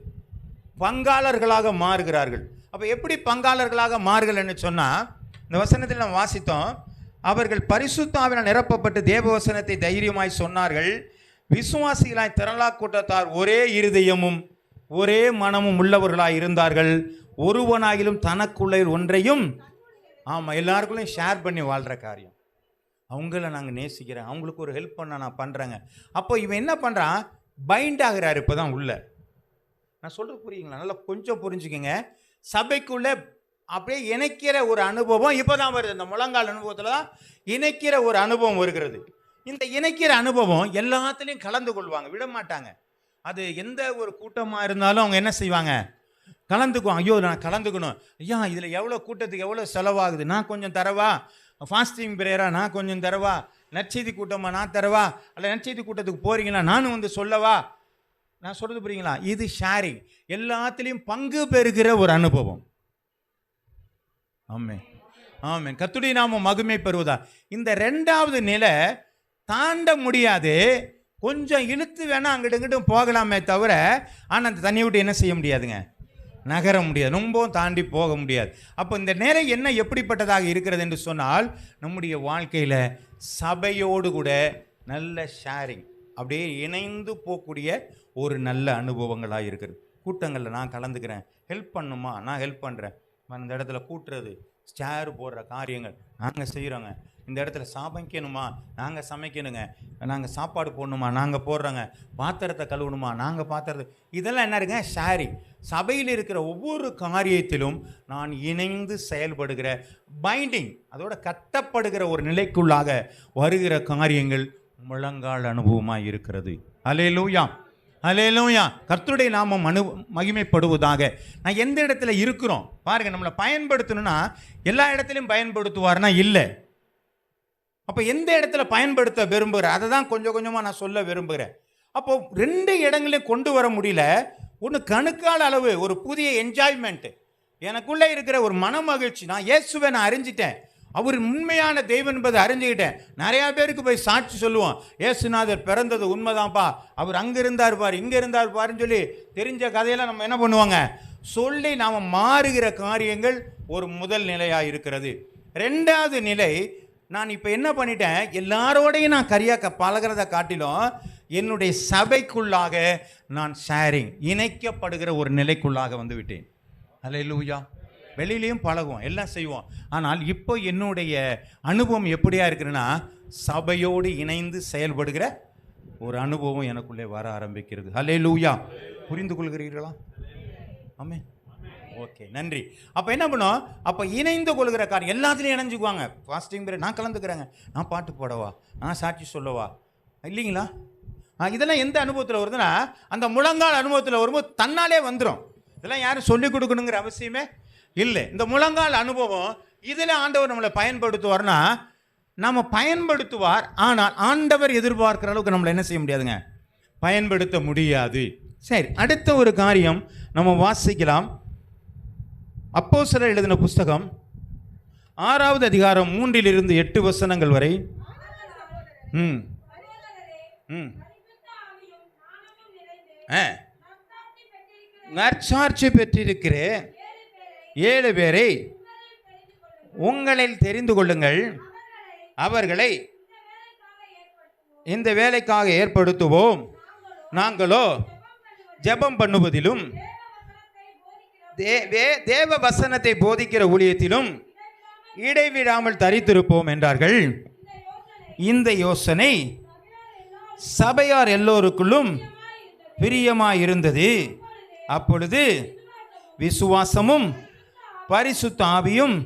பங்காளர்களாக மாறுகிறார்கள். அப்போ எப்படி பங்காளர்களாக மாறுகள்னு சொன்னால், இந்த வசனத்தில் நம்ம வாசித்தோம். அவர்கள் பரிசுத்த ஆவியினால் நிரப்பப்பட்டு தேவ வசனத்தை தைரியமாய் சொன்னார்கள். விசுவாசிகளாய் திரளா கூட்டத்தார் ஒரே இருதயமும் ஒரே மனமும் உள்ளவர்களாய் இருந்தார்கள். ஒருவனாகிலும் தனக்குள்ள ஒன்றையும் ஆமாம் எல்லாருக்குள்ளையும் ஷேர் பண்ணி வாழ்கிற காரியம். அவங்கள நாங்கள் நேசிக்கிறேன், அவங்களுக்கு ஒரு ஹெல்ப் பண்ண நான் பண்ணுறேங்க. அப்போ இவன் என்ன பண்ணுறான், பைண்ட் ஆகிறாரு. இப்போ தான் உள்ள நான் சொல்கிறது புரியுங்களா? நல்லா கொஞ்சம் புரிஞ்சுக்கங்க. சபைக்குள்ளே அப்படியே இணைக்கிற ஒரு அனுபவம் இப்போ தான் வருது. இந்த முழங்கால் அனுபவத்தில் தான் இணைக்கிற ஒரு அனுபவம் வருகிறது. இந்த இணைக்கிற அனுபவம் எல்லாத்துலேயும் கலந்து கொள்வாங்க, விட மாட்டாங்க. அது எந்த ஒரு கூட்டமாக இருந்தாலும் அவங்க என்ன செய்வாங்க, கலந்துக்குவாங்க. ஐயோ நான் கலந்துக்கணும், ஐயா இதில் எவ்வளோ கூட்டத்துக்கு எவ்வளோ செலவாகுது, நான் கொஞ்சம் தரவா, ஃபாஸ்டிங் பிரேயரா நான் கொஞ்சம் தரவா, நற்செய்தி கூட்டமாக நான் தரவா, அல்ல நற்செய்தி கூட்டத்துக்கு போகிறீங்களா நானும் வந்து சொல்லவா. நான் சொல்கிறது புரியுங்களா? இது ஷேரிங், எல்லாத்துலேயும் பங்கு பெறுகிற ஒரு அனுபவம். ஆமென் ஆமென். கர்த்தருடைய நாமம் மகிமை பெறுவதா. இந்த 2வது நிலை தாண்ட முடியாது. கொஞ்சம் இழுத்து வேணா அங்கிட்டு இங்கிட்டும் போகலாமே தவிர, ஆனால் அந்த தண்ணியை விட்டு என்ன செய்ய முடியாதுங்க, நகர முடியாது, ரொம்பவும் தாண்டி போக முடியாது. அப்போ இந்த நிலை என்ன எப்படிப்பட்டதாக இருக்கிறது என்று சொன்னால், நம்முடைய வாழ்க்கையில் சபையோடு கூட நல்ல ஷேரிங், அப்படியே இணைந்து போகக்கூடிய ஒரு நல்ல அனுபவங்களாக இருக்குது. கூட்டங்களில் நான் கலந்துக்கிறேன், ஹெல்ப் பண்ணுமா நான் ஹெல்ப் பண்ணுறேன், அந்த இடத்துல கூட்டுறது, ஸ்டேர் போடுற காரியங்கள் நாங்கள் செய்கிறோங்க. இந்த இடத்துல சமைக்கணுமா, நாங்கள் சமைக்கணுங்க, நாங்கள் சாப்பாடு போடணுமா, நாங்கள் போடுறோங்க, பாத்திரத்தை கழுவணுமா, நாங்கள் பாத்திரத்தை, இதெல்லாம் என்ன இருங்க, ஷேரிங். சபையில் இருக்கிற ஒவ்வொரு காரியத்திலும் நான் இணைந்து செயல்படுகிற பைண்டிங், அதோட கட்டப்படுகிற ஒரு நிலைக்குள்ளாக வருகிற காரியங்கள் முழங்கால் அனுபவமாக இருக்கிறது. அல்லேலூயா, அல்லேலூயா. கர்த்தருடைய நாமம் மகிமைப்படுவதாக. நான் எந்த இடத்துல இருக்கிறோம் பாருங்க, நம்மளை பயன்படுத்தணும்னா எல்லா இடத்துலையும் பயன்படுத்துவார்னா இல்லை. அப்போ எந்த இடத்துல பயன்படுத்த விரும்புகிறேன் அதை தான் கொஞ்சம் கொஞ்சமாக நான் சொல்ல விரும்புகிறேன். அப்போ 2 இடங்களையும் கொண்டு வர முடியல. ஒன்று கணுக்கால் அளவு ஒரு புதிய என்ஜாய்மெண்ட்டு, எனக்குள்ளே இருக்கிற ஒரு மன மகிழ்ச்சி. நான் இயேசுவை நான் அறிஞ்சிட்டேன், அவர் உண்மையான தெய்வம் என்பதை அறிஞ்சுக்கிட்டேன். நிறையா பேருக்கு போய் சாட்சி சொல்லுவோம், இயேசுநாதர் பிறந்தது உண்மைதான்ப்பா, அவர் அங்கே இருந்தார் பார், இங்கே இருந்தார் பாருன்னு சொல்லி தெரிஞ்ச கதையெல்லாம் நம்ம என்ன பண்ணுவாங்க சொல்லி நாம் மாறுகிற காரியங்கள் ஒரு முதல் நிலையாக இருக்கிறது. 2வது நிலை, நான் இப்போ என்ன பண்ணிட்டேன், எல்லாரோடையும் நான் கரியாக்க பழகிறத காட்டிலும் என்னுடைய சபைக்குள்ளாக நான் ஷேரிங், இணைக்கப்படுகிற ஒரு நிலைக்குள்ளாக வந்து விட்டேன். அல்லேலூயா. வெளியிலையும் பழகுவோம், எல்லாம் செய்வோம். ஆனால் இப்போ என்னுடைய அனுபவம் எப்படியா இருக்குன்னா, சபையோடு இணைந்து செயல்படுகிற ஒரு அனுபவம் எனக்குள்ளே வர ஆரம்பிக்கிறது. அல்லேலூயா. புரிந்து கொள்கிறீர்களா? ஆமென். ஓகே, நன்றி. அப்போ என்ன பண்ணோம், அப்போ இணைந்து கொள்கிற காரியம் எல்லாத்துலேயும் இணைஞ்சுக்குவாங்க. ஃபாஸ்டிங் பீரியட் நான் கலந்துக்கிறேங்க, நான் பாட்டு போடவா, நான் சாட்சி சொல்லவா, இல்லைங்களா? இதெல்லாம் எந்த அனுபவத்தில் வருதுன்னா, அந்த முழங்கால் அனுபவத்தில் வரும்போது தன்னாலே வந்துடும். இதெல்லாம் யாரும் சொல்லிக் கொடுக்கணுங்கிற அவசியமே இல்லை. இந்த முழங்கால் அனுபவம் இதில் ஆண்டவர் நம்மளை பயன்படுத்துவார்னா நம்ம பயன்படுத்துவார். ஆனால் ஆண்டவர் எதிர்பார்க்கிற அளவுக்கு நம்மளை என்ன செய்ய முடியாதுங்க, பயன்படுத்த முடியாது. சரி, அடுத்த ஒரு காரியம் நம்ம வாசிக்கலாம். அப்போஸ்தலர் எழுதின புஸ்தகம் 6வது அதிகாரம் 3-8 வசனங்கள் வரை. நற்சாட்சி பெற்றிருக்கிற 7 பேரை உங்களில் தெரிந்து கொள்ளுங்கள், அவர்களை இந்த வேலைக்காக ஏற்படுத்துவோம். நாங்களோ ஜெபம் பண்ணுவதிலும் தேவ வசனத்தை போதிக்கிற ஊழியத்திலும் இடைவிடாமல் தரித்திருப்போம் என்றார்கள். இந்த யோசனை சபையார் எல்லோருக்குள்ளும் பிரியமாயிருந்தது. அப்பொழுது விசுவாசமும் பரிசுத்த ஆவியும்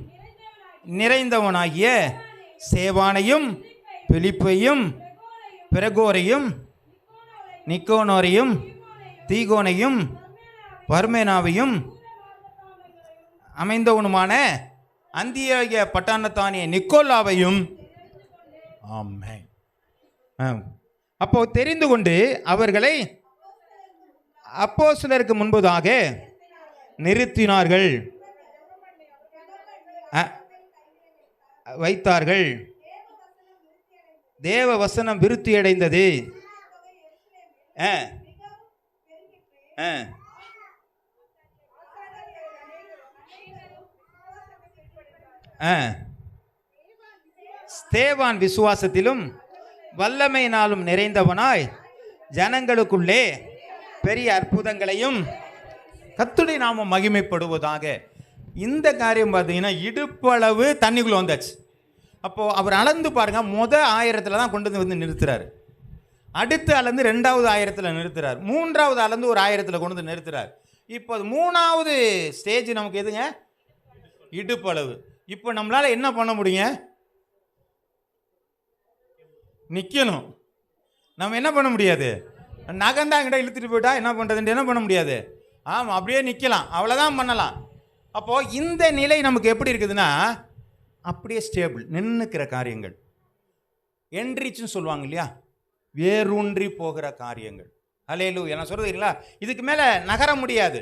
நிறைந்தவனாகிய சேவானையும் பிலிப்பையும் பிரகோரையும் நிக்கோனோரையும் தீகோனையும் பர்மேனாவையும் அமைந்தவனுமான அந்தியோகிய பட்டணத்தானிய நிக்கோலாவையும் ஆமென் அப்போ தெரிந்து கொண்டு அவர்களை அப்போஸ்தலருக்கு முன்பதாக நிறுத்தினார்கள், வைத்தார்கள். தேவ வசனம் விருத்தியடைந்தது. ஸ்தேவான் விசுவாசத்திலும் வல்லமையினாலும் நிறைந்தவனாய் ஜனங்களுக்குள்ளே பெரிய அற்புதங்களையும் கர்த்தருடைய நாமம் மகிமைப்படுவதாக. இந்த காரியம் பார்த்தீங்கன்னா இடுப்பளவு தண்ணிக்குள்ளே வந்தாச்சு. அப்போது அவர் அளந்து பாருங்க, 1000 தான் கொண்டு வந்து நிறுத்துறாரு, அடுத்து அளந்து 2வது 1000 நிறுத்துறாரு, 3வது அளந்து ஒரு 1000 கொண்டு வந்து நிறுத்துறாரு. இப்போ 3வது ஸ்டேஜ் நமக்கு எதுங்க, இடுப்பளவு. இப்போ நம்மளால் என்ன பண்ண முடியும், நிற்கணும். நம்ம என்ன பண்ண முடியாது, நகந்தாங்கிட்ட இழுத்துட்டு போயிட்டா என்ன பண்ணுறதுன்ட்டு என்ன பண்ண முடியாது. ஆமாம், அப்படியே நிற்கலாம், அவ்வளோதான் பண்ணலாம். அப்போது இந்த நிலை நமக்கு எப்படி இருக்குதுன்னா, அப்படியே ஸ்டேபிள் நின்றுக்கிற காரியங்கள், என்ரிச்சுன்னு சொல்லுவாங்க இல்லையா, வேரூன்றி போகிற காரியங்கள். அல்லேலூயா. நான் சொல்கிறது இல்லைங்களா, இதுக்கு மேலே நகர முடியாது.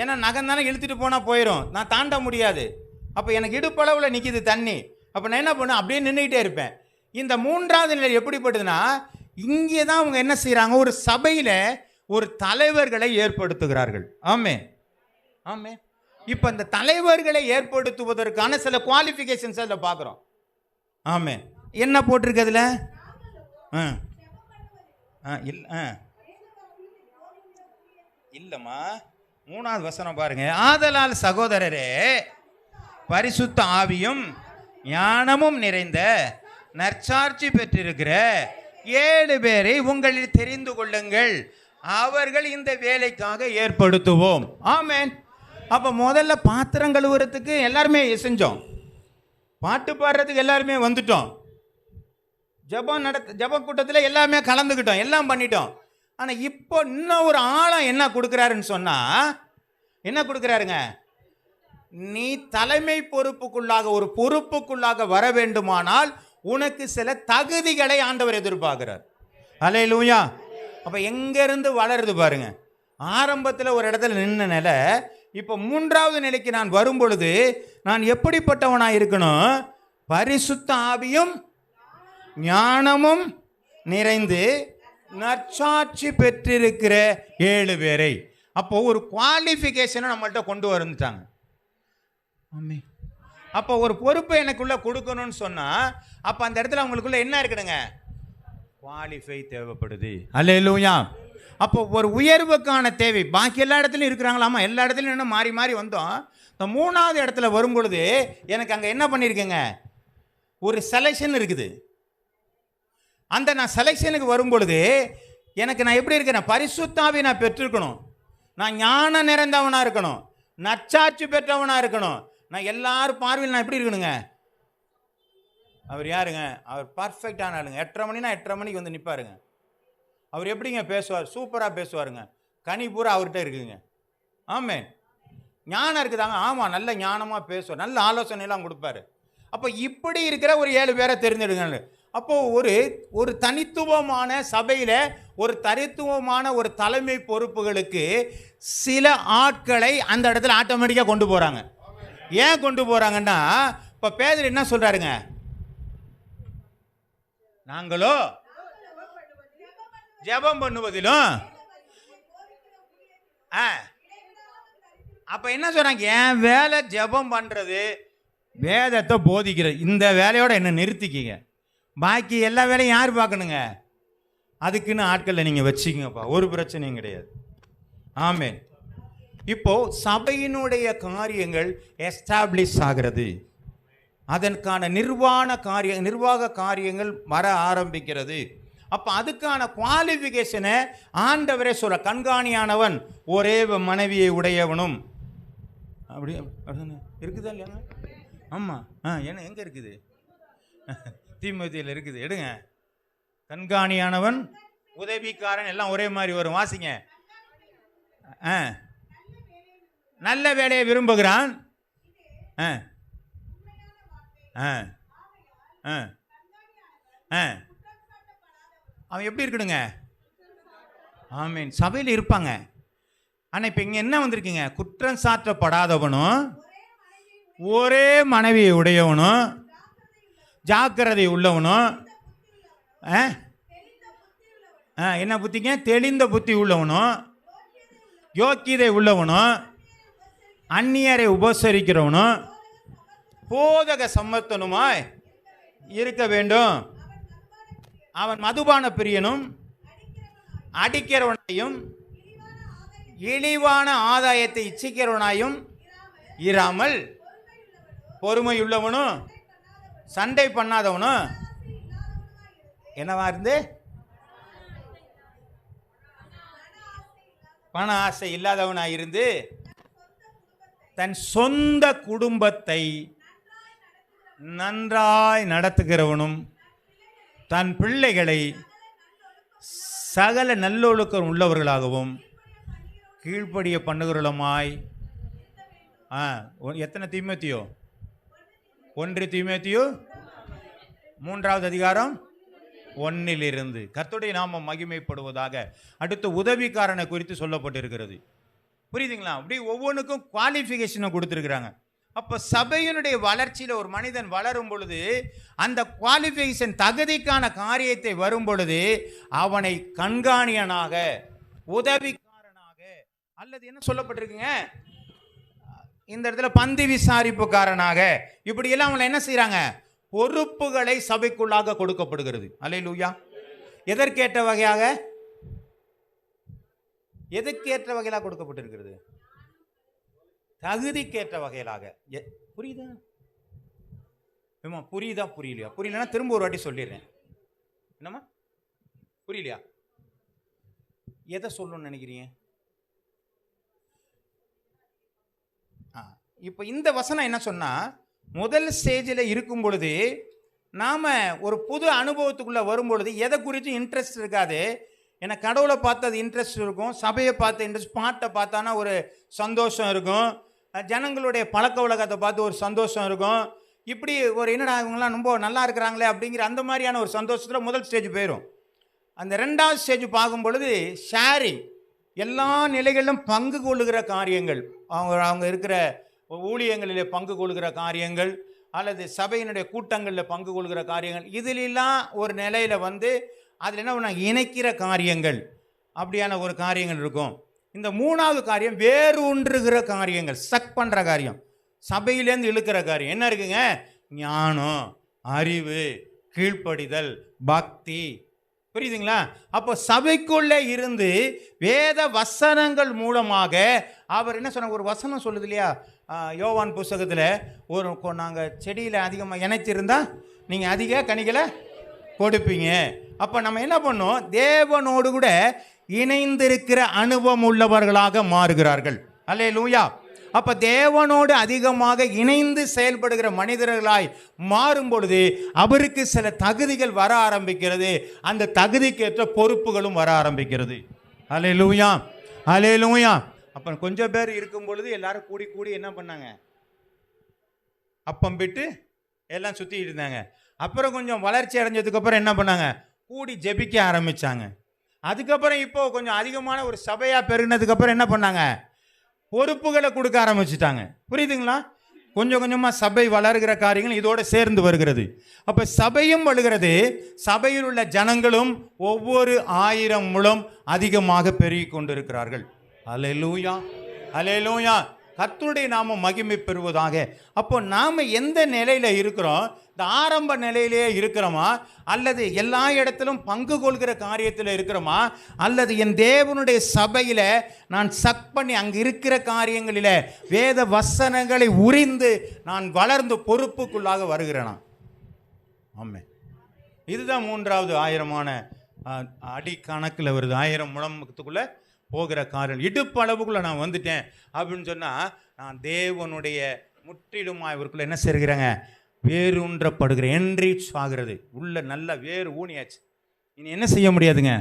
ஏன்னா நகர்ந்தானே இழுத்துட்டு போனால் போயிடும், நான் தாண்ட முடியாது. அப்போ எனக்கு இடுப்பளவில் நிற்கிது தண்ணி. அப்போ நான் என்ன பண்ணுவேன், அப்படியே நின்றுக்கிட்டே இருப்பேன். இந்த 3வது நிலை எப்படிப்பட்டதுன்னா, இங்கே தான் அவங்க என்ன செய்கிறாங்க, ஒரு சபையில் ஒரு தலைவர்களை ஏற்படுத்துகிறார்கள். ஆமே ஆமே. இப்போ இந்த தலைவர்களை ஏற்படுத்துவதற்கான சில குவாலிஃபிகேஷன்ஸ் அதில் பார்க்குறோம். ஆமே. என்ன போட்டிருக்கு அதில்? இல்லைம்மா, 3வது வசனம் பாருங்க. ஆதலால் சகோதரரே, பரிசுத்த ஆவியும் ஞானமும் நிறைந்த நற்சாட்சி பெற்றிருக்கிற 7 பேரை உங்களில் தெரிந்து கொள்ளுங்கள், அவர்கள் இந்த வேலைக்காக ஏற்படுத்துவோம். ஆமென். அப்ப முதல்ல பாத்திரம் கழுவுறதுக்கு எல்லாருமே செஞ்சோம், பாட்டு பாடுறதுக்கு எல்லாருமே வந்துட்டோம், ஜப கூட்டத்தில் எல்லாமே கலந்துக்கிட்டோம், எல்லாம் பண்ணிட்டோம். ஆனால் இப்போ இன்னும் ஒரு ஆழம் என்ன கொடுக்குறாருன்னு சொன்னா, என்ன கொடுக்குறாருங்க? நீ தலைமை பொறுப்புக்குள்ளாக, ஒரு பொறுப்புக்குள்ளாக வர வேண்டுமானால் உனக்கு சில தகுதிகளை ஆண்டவர் எதிர்பார்க்கிறார். அல்லேலூயா. அப்ப எங்க இருந்து வளருது பாருங்க. ஆரம்பத்தில் ஒரு இடத்துல நின்ன நிலை, இப்போ 3வது நிலைக்கு நான் வரும் பொழுது நான் எப்படிப்பட்டவனா இருக்கணும்? பரிசுத்த ஆவியும் ஞானமும் நிறைந்து நற்சாட்சி பெற்றிருக்கிற 7 பேரை. அப்போ ஒரு குவாலிஃபிகேஷனை நம்மள்கிட்ட கொண்டு வந்துட்டாங்க. அப்போ ஒரு பொறுப்பை எனக்குள்ள கொடுக்கணும்னு சொன்னா, அப்ப அந்த இடத்துல அவங்களுக்குள்ள என்ன இருக்கணுங்க? குவாலிஃபை தேவைப்படுது. அல்லேலூயா. அப்போ ஒரு உயர்வுக்கான தேவை. பாக்கி எல்லா இடத்துலையும் இருக்கிறாங்களாமா, எல்லா இடத்துலையும் என்ன மாறி மாறி வந்தோம். இந்த 3வது இடத்துல வரும் பொழுது எனக்கு அங்கே என்ன பண்ணியிருக்கேங்க? ஒரு செலெக்ஷன் இருக்குது. அந்த நான் செலெக்ஷனுக்கு வரும் பொழுது எனக்கு நான் எப்படி இருக்கிறேன்? பரிசுத்தாவை நான் பெற்றிருக்கணும், நான் ஞானம் நிறைந்தவனாக இருக்கணும், நற்சாட்சி பெற்றவனாக இருக்கணும். நான் எல்லாரும் பார்வையில் நான் எப்படி இருக்கணுங்க? அவர் யாருங்க? அவர் பர்ஃபெக்டான ஆளுங்க. 8:30 மணினா 8:30 மணிக்கு வந்து நிற்பாருங்க. அவர் எப்படிங்க பேசுவார்? சூப்பராக பேசுவாருங்க. கனி பூரா அவர்கிட்ட இருக்குதுங்க. ஆமென். ஞானம் இருக்குதாங்க? ஆமாம், நல்ல ஞானமாக பேசுவார், நல்ல ஆலோசனையெல்லாம் கொடுப்பாரு. அப்போ இப்படி இருக்கிற ஒரு 7 பேரை தெரிஞ்செடுங்க. அப்போ ஒரு தனித்துவமான சபையில் ஒரு தனித்துவமான ஒரு தலைமை பொறுப்புகளுக்கு சில ஆட்களை அந்த இடத்துல ஆட்டோமேட்டிக்காக கொண்டு போகிறாங்க. ஏன் கொண்டு போகிறாங்கன்னா, இப்போ பேதுரு என்ன சொல்கிறாருங்க? நாங்களோ ஜெபம் பண்ணுவதிலும் அப்போ என்ன சொல்கிறாங்க? என் வேலை ஜெபம் பண்ணுறது, வேதத்தை போதிக்கிறது. இந்த வேலையோட என்ன நிறுத்திக்கிங்க, பாக்கி எல்லா வேலையும் யார் பார்க்கணுங்க? அதுக்குன்னு ஆட்களில் நீங்கள் வச்சுக்கிங்கப்பா, ஒரு பிரச்சனையும் கிடையாது. ஆமென். இப்போ சபையினுடைய காரியங்கள் எஸ்டாப்ளிஷ் ஆகிறது, அதற்கான நிர்வாக காரியங்கள் வர ஆரம்பிக்கிறது. அப்போ அதுக்கான குவாலிஃபிகேஷனை ஆண்டவரே சொல்ல, கண்காணியானவன் ஒரே மனைவியை உடையவனும். அப்படி இருக்குதா இல்லையாங்க? ஆமாம். என்ன எங்கே இருக்குது? தீமோத்தேயுவில் இருக்குது. எடுங்க. கண்காணியானவன், உதவிக்காரன், எல்லாம் ஒரே மாதிரி வரும். வாசிங்க. நல்ல வேலையை விரும்புகிறான். அவன் எப்படி இருக்கணுங்க? ஆமீன். சபையில் இருப்பாங்க. ஆனால் இப்போ இங்கே என்ன வந்திருக்கீங்க? குற்றம் சாற்றப்படாதவனும், ஒரே மனைவியை உடையவனும், ஜாக்கிரதை உள்ளவனும், என்ன புத்திங்க? தெளிந்த புத்தி உள்ளவனும், யோக்கியதை உள்ளவனும், அந்நியரை உபசரிக்கிறவனும், போதக சம்மத்தனுமாய் இருக்க வேண்டும். அவன் மதுபான பிரியனும், அடிக்கிறவனையும், இழிவான ஆதாயத்தை இச்சிக்கிறவனாயும் இராமல், பொறுமையுள்ளவனும், சண்டை பண்ணாதவனும், என்னவா இருந்து பண ஆசை இல்லாதவனாய் இருந்து தன் சொந்த குடும்பத்தை நன்றாய் நடத்துகிறவனும், தன் பிள்ளைகளை சகல நல்லொழுக்கம் உள்ளவர்களாகவும் கீழ்ப்படிய பண்ணுகிறவளுமாய். எத்தனை தீமோத்தேயு? 1 தீமோத்தேயு 3வது அதிகாரம் 1 கர்த்தருடைய நாமம் மகிமைப்படுவதாக. அடுத்து உதவிக்காரனை குறித்து சொல்லப்பட்டிருக்கிறது. புரியுதுங்களா? அப்படி ஒவ்வொன்றுக்கும் குவாலிஃபிகேஷனை கொடுத்துருக்குறாங்க. அப்போ சபையினுடைய வளர்ச்சியில் ஒரு மனிதன் வளரும் பொழுது, அந்த குவாலிஃபிகேஷன் தகுதிக்கான காரியத்தை வரும் பொழுது அவனை கண்காணியனாக, உதவிக்காரனாக, அல்லது என்ன சொல்லப்பட்டிருக்குங்க இந்த இடத்துல, பந்தி விசாரிப்புக்காரனாக, இப்படியெல்லாம் அவங்களை என்ன செய்கிறாங்க? பொறுப்புகளை சபைக்குள்ளாக கொடுக்கப்படுகிறது. அல்லேலூயா. எதற்கேற்ற வகையாக? எதற்கேற்ற வகையிலாக கொடுக்கப்பட்டிருக்கிறது? தகுதிக்கேற்ற வகையிலாக. புரியுதா? ஏம்மா புரியுதா புரியலையா? புரியலன்னா திரும்ப ஒரு வாட்டி சொல்லிடுறேன். என்னம்மா புரியலையா? எதை சொல்லணும்னு நினைக்கிறீங்க? இப்போ இந்த வசனம் என்ன சொன்னா, முதல் ஸ்டேஜில் இருக்கும் பொழுது நாம் ஒரு புது அனுபவத்துக்குள்ளே வரும்பொழுது எதை குறித்து இன்ட்ரெஸ்ட் இருக்காது. ஏன்னா கடவுளை பார்த்து அது இன்ட்ரெஸ்ட் இருக்கும், சபையை பார்த்து இன்ட்ரெஸ்ட், பாட்டை பார்த்தானா ஒரு சந்தோஷம் இருக்கும், ஜனங்களுடைய பழக்க வழக்கத்தை பார்த்து ஒரு சந்தோஷம் இருக்கும். இப்படி ஒரு என்னடா இவங்களாம் ரொம்ப நல்லா இருக்கிறாங்களே அப்படிங்கிற அந்த மாதிரியான ஒரு சந்தோஷத்தில் முதல் ஸ்டேஜ் போயிடும். அந்த ரெண்டாவது ஸ்டேஜ் பார்க்கும் பொழுது ஷேரிங், எல்லா நிலைகளிலும் பங்கு கொள்ளுகிற காரியங்கள், அவங்க இருக்கிற ஊழியங்களில் பங்கு கொள்கிற காரியங்கள் அல்லது சபையினுடைய கூட்டங்களில் பங்கு கொள்கிற காரியங்கள், இதிலெல்லாம் ஒரு நிலையில் வந்து அதில் என்ன பண்ண இணைக்கிற காரியங்கள், அப்படியான ஒரு காரியங்கள் இருக்கும். இந்த மூணாவது காரியம் வேரூன்றுகிற காரியங்கள், சக் பண்ணுற காரியம், சபையிலேருந்து இழுக்கிற காரியம் என்ன இருக்குங்க? ஞானம், அறிவு, கீழ்ப்படிதல், பக்தி. புரியுதுங்களா? அப்போ சபைக்குள்ளே இருந்து வேத வசனங்கள் மூலமாக அவர் என்ன சொன்னார்? ஒரு வசனம் சொல்லுது இல்லையா, யோவான் புஸ்தகத்தில், ஒரு நாங்கள் செடியில் அதிகமாக இணைச்சிருந்தா நீங்கள் அதிக கனிகளை கொடுப்பீங்க. அப்போ நம்ம என்ன பண்ணோம்? தேவனோடு கூட இணைந்திருக்கிற அனுபவம் உள்ளவர்களாக மாறுகிறார்கள். அல்லேலூயா. அப்போ தேவனோடு அதிகமாக இணைந்து செயல்படுகிற மனிதர்களாய் மாறும் பொழுது அவருக்கு சில தகுதிகள் வர ஆரம்பிக்கிறது, அந்த தகுதிக்கேற்ற பொறுப்புகளும் வர ஆரம்பிக்கிறது. அல்லேலூயா, அல்லேலூயா. அப்போ கொஞ்சம் பேர் இருக்கும் பொழுது எல்லாரும் கூடி கூடி என்ன பண்ணாங்க? அப்பம் விட்டு எல்லாம் சுற்றிக்கிட்டு இருந்தாங்க. அப்புறம் கொஞ்சம் வளர்ச்சி அடைஞ்சதுக்கப்புறம் என்ன பண்ணாங்க? கூடி ஜெபிக்க ஆரம்பித்தாங்க. அதுக்கப்புறம் இப்போ கொஞ்சம் அதிகமான ஒரு சபையாக பெருகினதுக்கப்புறம் என்ன பண்ணாங்க? பொறுப்புகளை கொடுக்க ஆரம்பிச்சுட்டாங்க. புரியுதுங்களா? கொஞ்சம் கொஞ்சமாக சபை வளர்கிற காரியங்கள் இதோடு சேர்ந்து வருகிறது. அப்போ சபையும் வளர்கிறது, சபையில் உள்ள ஜனங்களும் ஒவ்வொரு 1000 முழம் அதிகமாக பெருகி கொண்டிருக்கிறார்கள். அல்லேலூயா, அல்லேலூயா. கர்த்தருடைய நாமம் மகிமை பெறுவதாக. அப்போ நாம் எந்த நிலையில் இருக்கிறோம்? இந்த ஆரம்ப நிலையிலேயே இருக்கிறோமா, அல்லது எல்லா இடத்திலும் பங்கு கொள்கிற காரியத்தில் இருக்கிறோமா, அல்லது என் தேவனுடைய சபையில் நான் சக் பண்ணி அங்கே இருக்கிற காரியங்களில் வேத வசனங்களை உரிந்து நான் வளர்ந்து பொறுப்புக்குள்ளாக வருகிறேனா? ஆமாம். இதுதான் மூன்றாவது 1000 அடி கணக்கில் வருது. 1000 முழத்துக்குள்ளே போகிற காரியம். இடுப்பு அளவுக்குள்ளே நான் வந்துட்டேன் அப்படின்னு சொன்னால் நான் தேவனுடைய முற்றிலுமாய் இவருக்குள்ளே என்ன செய்கிறேங்க? வேரூன்றப்படுகிற, என்ரீச் ஆகிறது. உள்ள நல்ல வேறு ஊனியாச்சு, இனி என்ன செய்ய முடியாதுங்க?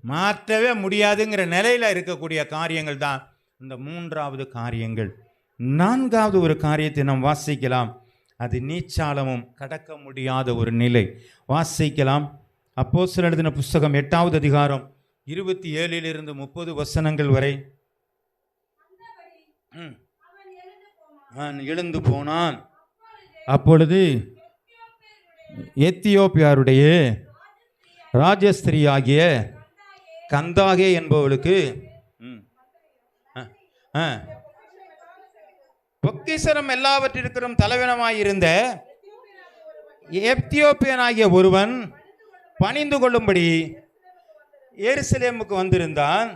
மாற்றவே முடியாதுங்கிற நிலையில் இருக்கக்கூடிய காரியங்கள் தான் இந்த மூன்றாவது காரியங்கள். நான்காவது ஒரு காரியத்தை நாம் வாசிக்கலாம். அது நீச்சாலமும் கடக்க முடியாத ஒரு நிலை. வாசிக்கலாம். அப்போஸ்தலர் எழுதின புஸ்தகம் 8வது அதிகாரம் 27 30 வசனங்கள் வரை. எழுந்து போனான். அப்பொழுது எத்தியோப்பியாருடைய ராஜஸ்திரி ஆகிய கந்தாகே என்பவளுக்கு பொக்கிஷம் எல்லாவற்றிற்கும் தலைவனமாயிருந்த எத்தியோப்பியனாகிய ஒருவன் பணிந்து கொள்ளும்படி எருசலேமுக்கு வந்திருந்தான்.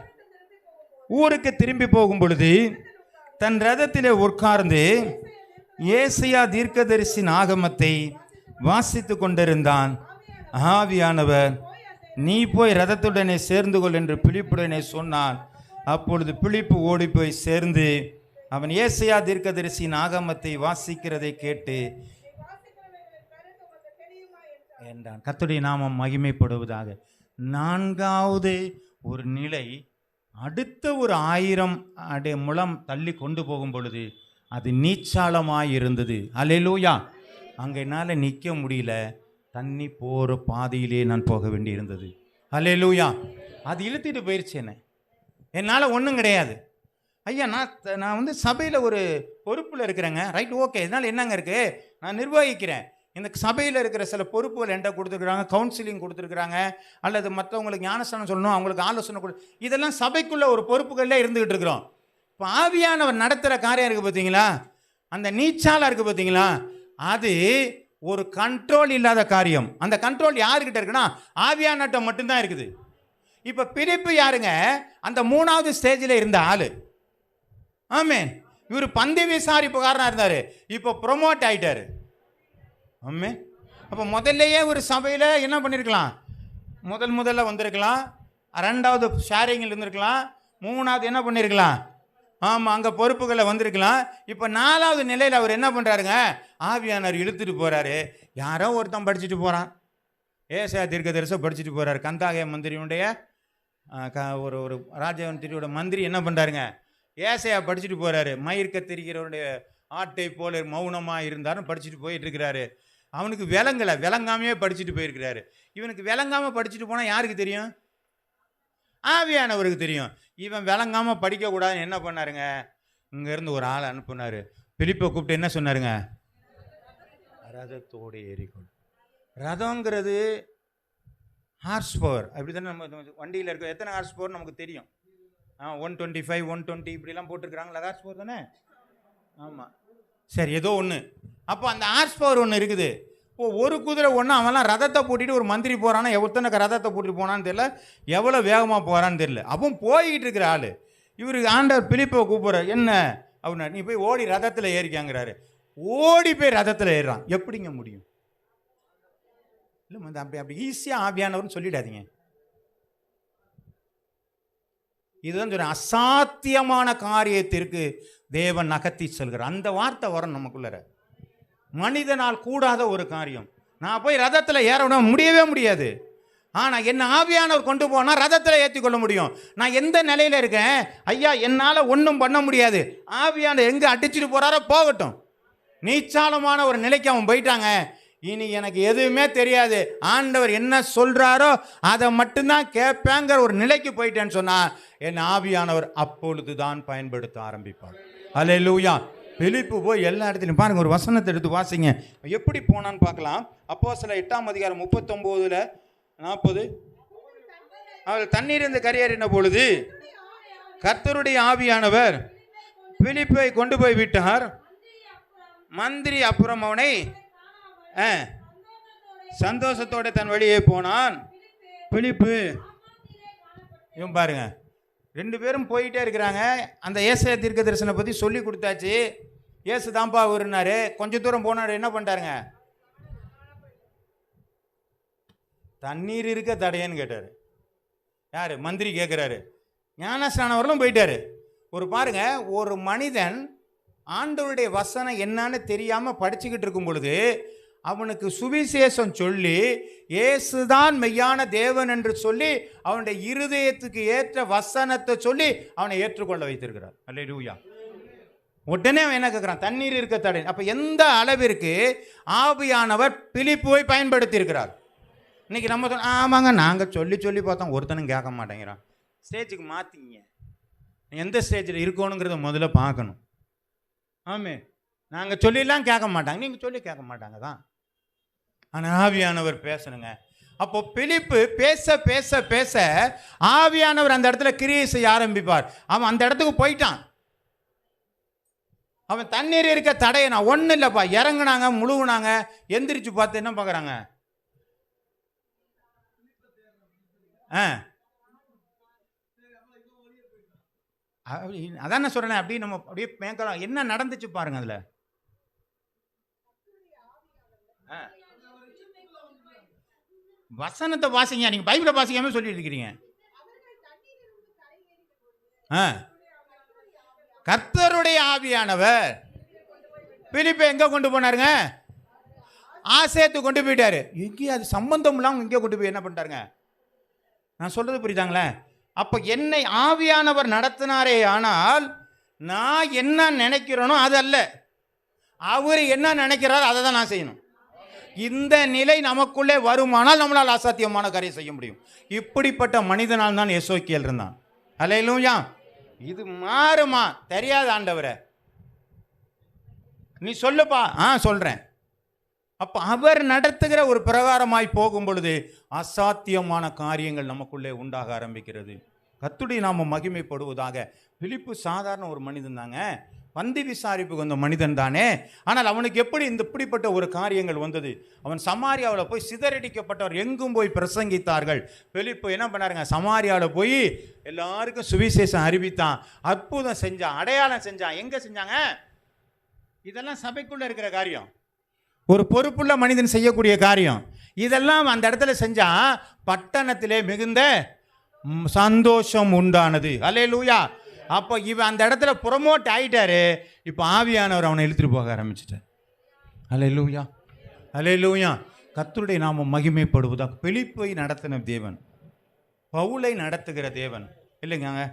ஊருக்கு திரும்பி போகும் பொழுது தன் ரதத்திலே உட்கார்ந்து ஏசாயா தீர்க்கதரிசியின் ஆகமத்தை வாசித்து கொண்டிருந்தான். ஆவியானவர், நீ போய் ரதத்துடனே சேர்ந்து கொள் என்று பிலிப்புடனே சொன்னான். அப்பொழுது பிலிப்பு ஓடி போய் சேர்ந்து அவன் ஏசாயா தீர்க்கதரிசியின் ஆகமத்தை வாசிக்கிறதை கேட்டு என்றான். கர்த்தருடைய நாமம் மகிமைப்படுவதாக. நான்காவது ஒரு நிலை, அடுத்த ஒரு 1000 அடி முழம் தள்ளி கொண்டு போகும் பொழுது அது நீச்சாளமாய் இருந்தது. அல்லேலூயா. அங்கே என்னால் நிற்க முடியல, தண்ணி போகிற பாதையிலே நான் போக வேண்டி இருந்தது. அல்லேலூயா. அது இழுத்துட்டு போயிடுச்சு. என்னால் ஒன்றும் கிடையாது. ஐயா, நான் வந்து சபையில் ஒரு பொறுப்பில் இருக்கிறேங்க. Right, okay. இதனால் என்னங்க இருக்குது? நான் நிர்வகிக்கிறேன். இந்த சபையில் இருக்கிற சில பொறுப்புகள் என்கிட்ட கொடுத்துருக்குறாங்க, கவுன்சிலிங் கொடுத்துருக்குறாங்க, அல்லது மற்றவங்களுக்கு ஞானஸ்தானம் சொல்லணும், அவங்களுக்கு ஆலோசனை இதெல்லாம் சபைக்குள்ளே ஒரு பொறுப்புகளில் இருந்துக்கிட்டு இருக்கிறோம். இப்போ ஆவியானவர் நடத்துகிற காரியம் இருக்குது பார்த்தீங்களா, அந்த நீச்சாலாக இருக்குது பார்த்தீங்களா, அது ஒரு கண்ட்ரோல் இல்லாத காரியம். அந்த கண்ட்ரோல் யாருக்கிட்ட இருக்குன்னா ஆவியானட்ட மட்டும்தான் இருக்குது. இப்போ பிலிப்பு யாருங்க? அந்த 3வது ஸ்டேஜில் இருந்த ஆள். ஆமென். இவர் பந்தி விசாரிப்புக்காரனாக இருந்தார், இப்போ ப்ரொமோட் ஆகிட்டார். ஆமே. அப்போ முதல்லையே ஒரு சபையில் என்ன பண்ணியிருக்கலாம்? முதல்ல வந்திருக்கலாம், ரெண்டாவது ஷேரிங்கில் இருந்திருக்கலாம், மூணாவது என்ன பண்ணியிருக்கலாம்? ஆமாம், அங்கே பொறுப்புகளை வந்திருக்கலாம். இப்போ நாலாவது நிலையில் அவர் என்ன பண்ணுறாருங்க? ஆவியானவர் இழுத்துட்டு போகிறாரு. யாரோ ஒருத்தன் படிச்சுட்டு போகிறான், ஏசாயா தீர்க்கதரிசனம் படிச்சுட்டு போகிறாரு. கந்தாகய மந்திரியுடைய ஒரு ஒரு ராஜமந்திரியோட மந்திரி என்ன பண்ணுறாருங்க? ஏசாயா படிச்சுட்டு போகிறாரு. மயிர்க்க திரிகிறவருடைய ஆட்டை போல மௌனமாக இருந்தாலும் படிச்சுட்டு போயிட்டு இருக்கிறாரு. அவனுக்கு விளங்காமையே படிச்சுட்டு போயிருக்கிறாரு. இவனுக்கு விளங்காமல் படிச்சுட்டு போனால் யாருக்கு தெரியும்? ஆவியானவருக்கு தெரியும். இவன் விளங்காமல் படிக்கக்கூடாதுன்னு என்ன பண்ணாருங்க? இங்கேருந்து ஒரு ஆளை அனுப்புனார். பிலிப்பை கூப்பிட்டு என்ன சொன்னாருங்க? ரதத்தோடு ஏறிக்கொள். ரதங்கிறது ஹார்ஸ் பவர், அப்படி தானே நம்ம வண்டியில் இருக்க. எத்தனை ஹார்ஸ் பவர் நமக்கு தெரியும்? 125 120 இப்படிலாம் போட்டிருக்கிறாங்களா? ஹார்ஸ் பவர் தானே? ஆமாம், சரி, ஏதோ ஒன்று. அப்போ அந்த ஹார்ஸ் பவர் ஒன்று இருக்குது. இப்போ ஒரு குதிரை ஒன்று, அவன்லாம் ரதத்தை பூட்டிட்டு ஒரு மந்திரி போகிறான்னா எத்தனை ரதத்தை பூட்டிட்டு போனான்னு தெரியல, எவ்வளோ வேகமாக போகிறான்னு தெரியல. அப்போ போய்கிட்டு இருக்கிற ஆள் இவருக்கு ஆண்டவர் பிலிப்பை கூப்பிட்றாரு. என்ன அப்படின்னா, நீ போய் ஓடி ரதத்தில் ஏறிக்காங்கிறாரு. ஓடி போய் ரதத்தில் ஏறுறான். எப்படிங்க முடியும்? இல்லை, அப்படி ஈஸியாக ஆவியானவர்னு சொல்லிடாதீங்க. இதுதான் ஒரு அசாத்தியமான காரியத்திற்கு தேவன் நகர்த்தி செல்கிறார். அந்த வார்த்தை வரும் நமக்குள்ள. மனிதனால் கூடாத ஒரு காரியம். நான் போய் ரதத்தில் ஏறணும் முடியவே முடியாது. ஆனால் என்ன ஆவியானவர் கொண்டு போனால் ரதத்தில் ஏற்றிக்கொள்ள முடியும். நான் எந்த நிலையில் இருக்கேன்? ஐயா, என்னால் ஒன்றும் பண்ண முடியாது. ஆவியானவர் எங்கே அடிச்சுட்டு போகிறாரோ போகட்டும். நீச்சாலமான ஒரு நிலைக்கு அவன் போயிட்டாங்க. இனி எனக்கு எதுவுமே தெரியாது, ஆண்டவர் என்ன சொல்கிறாரோ அதை மட்டும்தான் கேட்பேங்கிற ஒரு நிலைக்கு போயிட்டேன்னு சொன்னால் என் ஆவியானவர் அப்பொழுது தான் பயன்படுத்த ஆரம்பிப்பார். அல்லேலூயா. பிலிப்பு போய் எல்லா இடத்துலையும் பாருங்கள், ஒரு வசனத்தை எடுத்து வாசிங்க, எப்படி போனான்னு பார்க்கலாம். அப்போஸ்தலர் 8ஆம் அதிகாரம் 39:40. அவர் தண்ணீரிலிருந்து கரையேறின பொழுது கர்த்தருடைய ஆவியானவர் பிலிப்பை கொண்டு போய் விட்டார். மந்திரி அப்புறம் அவனை சந்தோஷத்தோட தன் வழியே போனான். பிலிப்பு இவன் பாருங்க, ரெண்டு பேரும் போயிட்டே இருக்கிறாங்க. அந்த ஏசாயா தீர்க்க தரிசனம் பற்றி சொல்லி கொடுத்தாச்சு. ஏசு தான்ப்பா வருனாரு. கொஞ்சம் தூரம் போனாரு. என்ன பண்ணிட்டாருங்க? தண்ணீர் இருக்க தடையன்னு கேட்டார். யார்? மந்திரி கேட்குறாரு. ஞானஸ்நானவர்களும் போயிட்டாரு. ஒரு பாருங்க, ஒரு மனிதன் ஆண்டவருடைய வசனம் என்னன்னு தெரியாமல் படிச்சுக்கிட்டு இருக்கும் பொழுது அவனுக்கு சுவிசேஷம் சொல்லி இயேசுதான் மெய்யான தேவன் என்று சொல்லி அவனுடைய இருதயத்துக்கு ஏற்ற வசனத்தை சொல்லி அவனை ஏற்றுக்கொள்ள வைத்திருக்கிறார். அல்லேலூயா. உடனே அவன் என்ன கேட்குறான்? தண்ணீர் இருக்க தடை. அப்போ எந்த அளவிற்கு ஆவியானவர் பிலிப்புவை பயன்படுத்தி இருக்கிறார். இன்னைக்கு நம்ம ஆமாங்க, நாங்கள் சொல்லி பார்த்தோம், ஒருத்தனும் கேட்க மாட்டேங்கிறான். ஸ்டேஜுக்கு மாற்றிங்க. எந்த ஸ்டேஜில் இருக்கணுங்கிறத முதல்ல பார்க்கணும். ஆமே, நாங்கள் சொல்லிலாம் கேட்க மாட்டாங்க, நீங்கள் சொல்லி கேட்க மாட்டாங்க தான். ஆனால் ஆவியானவர் பேசணுங்க. அப்போ பிலிப்பு பேச பேச பேச ஆவியானவர் அந்த இடத்துல கிரியை செய்ய ஆரம்பிப்பார். அவன் அந்த இடத்துக்கு போயிட்டான். அவன் தண்ணீர் இருக்க தடைய நான் ஒன்றும் இல்லைப்பா. இறங்குனாங்க, முழுகுனாங்க, எந்திரிச்சு பார்த்து என்ன பார்க்குறாங்க? அதான் நான் சொல்றேன். அப்படி நம்ம அப்படியே மேற்கலாம் என்ன நடந்துச்சு பாருங்க. அதுல வசனத்தை வாசிங்க. நீங்க பைபிளை வாசிக்காம சொல்லிட்டு இருக்கிறீங்க. கர்த்தருடைய ஆவியானவர் பிலிப்பை எங்க கொண்டு போனாருங்க? ஆசேத்து கொண்டு போயிட்டாரு. எங்கே அது சம்பந்தம் இல்லாமல் இங்கே கொண்டு போய் என்ன பண்ணிட்டாருங்க? நான் சொல்றது புரியுதாங்களே? அப்போ என்னை ஆவியானவர் நடத்தினாரே, ஆனால் நான் என்ன நினைக்கிறேனோ அது அல்ல, அவர் என்ன நினைக்கிறாரோ அதை தான் நான் செய்யணும். இந்த நிலை நமக்குள்ளே வருமானால் நம்மளால் அசாத்தியமான காரியம் செய்ய முடியும். இப்படிப்பட்ட மனிதனால் தான் எசேக்கியேல் இருந்தான். அல்லேலூயா. இது மாறுமா? தெரியாது ஆண்டவரே, நீ சொல்லுப்பா. சொல்றேன். அப்போ அவர் நடத்துகிற ஒரு பிரகாரமாய் போகும் பொழுது அசாத்தியமான காரியங்கள் நமக்குள்ளே உண்டாக ஆரம்பிக்கிறது. கர்த்தருடைய நாமம் மகிமைப்படுவதாக. பிலிப்பு சாதாரண ஒரு மனிதன் தாங்க, பந்தி விசாரிப்புக்கு வந்த மனிதன் தானே. ஆனால் அவனுக்கு எப்படி இப்படிப்பட்ட ஒரு காரியங்கள் வந்தது? அவன் சமாரியாவில் போய் சிதறடிக்கப்பட்டவர் எங்கும் போய் பிரசங்கித்தார்கள். பிலிப்பு என்ன பண்ணாருங்க? சமாரியாவில் போய் எல்லாருக்கும் சுவிசேஷம் அறிவித்தான், அற்புதம் செஞ்சான், அடையாளம் செஞ்சான். எங்கே செஞ்சாங்க? இதெல்லாம் சபைக்குள்ளே இருக்கிற காரியம். ஒரு பொறுப்புள்ள மனிதன் செய்யக்கூடிய காரியம். இதெல்லாம் அந்த இடத்துல செஞ்சா பட்டணத்திலே மிகுந்த சந்தோஷம் உண்டானது. அல்லேலூயா. அப்போ இவன் அந்த இடத்துல ப்ரொமோட் ஆயிட்டாரு. இப்போ ஆவியானவர் அவனை இழுத்துட்டு போக ஆரம்பிச்சிட்டார். அல்லேலூயா, அல்லேலூயா. கர்த்தருடைய நாமம் மகிமைப்படுவதாக. பிலிப்பை நடத்தின தேவன், பவுலை நடத்துகிற தேவன் இல்லைங்க.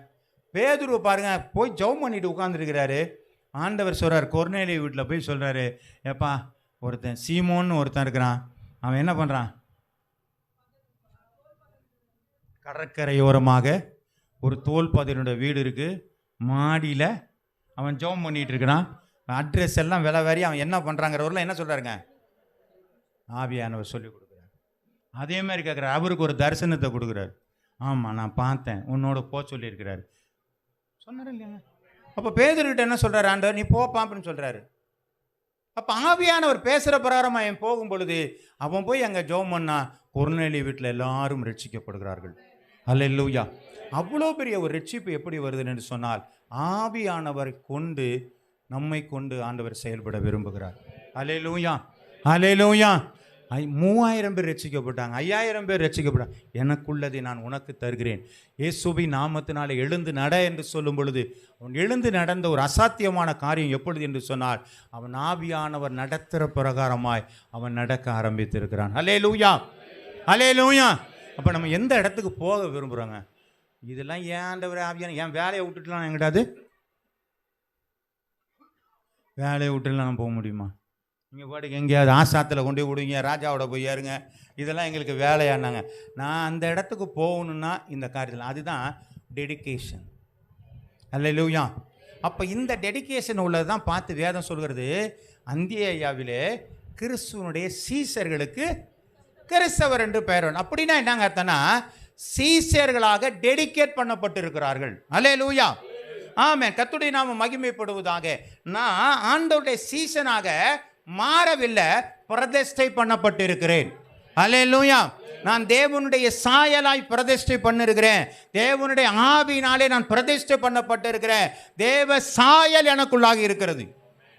பேதுருவை பாருங்க, போய் ஜெபம் பண்ணிட்டு உட்காந்துருக்கிறாரு. ஆண்டவர் சொல்கிறார், கொர்நேலியு வீட்டில் போய் சொல்கிறாரு, ஏப்பா ஒருத்தன் சீமோன்னு ஒருத்தன் இருக்கிறான், அவன் என்ன பண்ணுறான், கடற்கரையோரமாக ஒரு தோல் பதினோட வீடு இருக்குது, மாடியில் அவன் ஜெபம் பண்ணிகிட்டு இருக்கிறான். அட்ரஸ் எல்லாம் விலை வாரி அவன் என்ன பண்ணுறாங்கிறவரில் என்ன சொல்கிறாருங்க, ஆவியானவர் சொல்லி கொடுக்குறாரு. அதே மாதிரி கேட்குறாரு, அவருக்கு ஒரு தரிசனத்தை கொடுக்குறாரு. ஆமாம் நான் பார்த்தேன், உன்னோட போக சொல்லியிருக்கிறாரு. சொன்னார் இல்லையாங்க. அப்போ பேதுருக்கிட்ட என்ன சொல்கிறாரு ஆண்டவர், நீ போப்பா அப்படின்னு சொல்கிறாரு. அப்போ ஆவியானவர் பேசுகிற பிரகாரமாக அவன் போகும் பொழுது அவன் போய் அங்கே ஜெபம் பண்ணா கொர்நேலியு வீட்டில் எல்லாரும் ரட்சிக்கப்படுகிறார்கள். அல்லேலூயா. அவ்வளோ பெரிய ஒரு ரட்சிப்பு எப்படி வருதுன்னு என்று சொன்னால் ஆவியானவரை கொண்டு, நம்மை கொண்டு ஆண்டவர் செயல்பட விரும்புகிறார். அல்லேலூயா, அல்லேலூயா. 3000 பேர் ரட்சிக்கப்பட்டாங்க, 5000 பேர் ரட்சிக்கப்பட்டாங்க. எனக்குள்ளதை நான் உனக்கு தருகிறேன். இயேசுவின் நாமத்தினாலே எழுந்து நட என்று சொல்லும் பொழுது அவன் எழுந்து நடந்த ஒரு அசாத்தியமான காரியம் எப்பொழுது என்று சொன்னால் அவன் ஆவியானவர் நடத்துகிற பிரகாரமாய் அவன் நடக்க ஆரம்பித்திருக்கிறான். அல்லேலூயா, அல்லேலூயா. அப்போ நம்ம எந்த இடத்துக்கு போக விரும்புகிறோங்க, இதெல்லாம் ஏன் ஆண்டவர் ஆவியான, என் வேலையை விட்டுட்டுலாம் எங்கிட்டாது வேலையை விட்டுலாம் நான் போக முடியுமா? நீங்கள் பாட்டுக்கு எங்கேயாவது ஆசாத்தில் கொண்டு விடுவீங்க, ராஜாவோட போய் ஏறுங்க, இதெல்லாம் எங்களுக்கு வேலையானாங்க. நான் அந்த இடத்துக்கு போகணுன்னா இந்த காரியத்தில், அதுதான் டெடிக்கேஷன். அல்லேலூயா. அப்போ இந்த டெடிக்கேஷன் உள்ளது தான் பார்த்து வேதம் சொல்கிறது, அந்தியோகியாவிலே கிறிஸ்துவனுடைய சீசர்களுக்கு கிறிஸ்தவர் என்று பெயர். அப்படின்னா என்னங்க அர்த்தம்னா, சீசர்களாக டெடிகேட் பண்ணப்பட்டிருக்கிறார்கள். அல்லேலூயா, ஆமென். கர்த்தருடைய நாமம் மகிமைப்படுவதாக. நான் ஆண்டவருடைய சீசனாக மாறவில்லை, பிரதிஷ்டை பண்ணப்பட்டிருக்கிறேன். அல்லேலூயா. நான் தேவனுடைய சாயலாய் பிரதிஷ்டை பண்ணிருக்கிறேன். தேவனுடைய ஆவியினாலே நான் பிரதிஷ்டை பண்ணப்பட்டிருக்கிறேன். தேவ சாயல் எனக்குள்ளாக இருக்கிறது.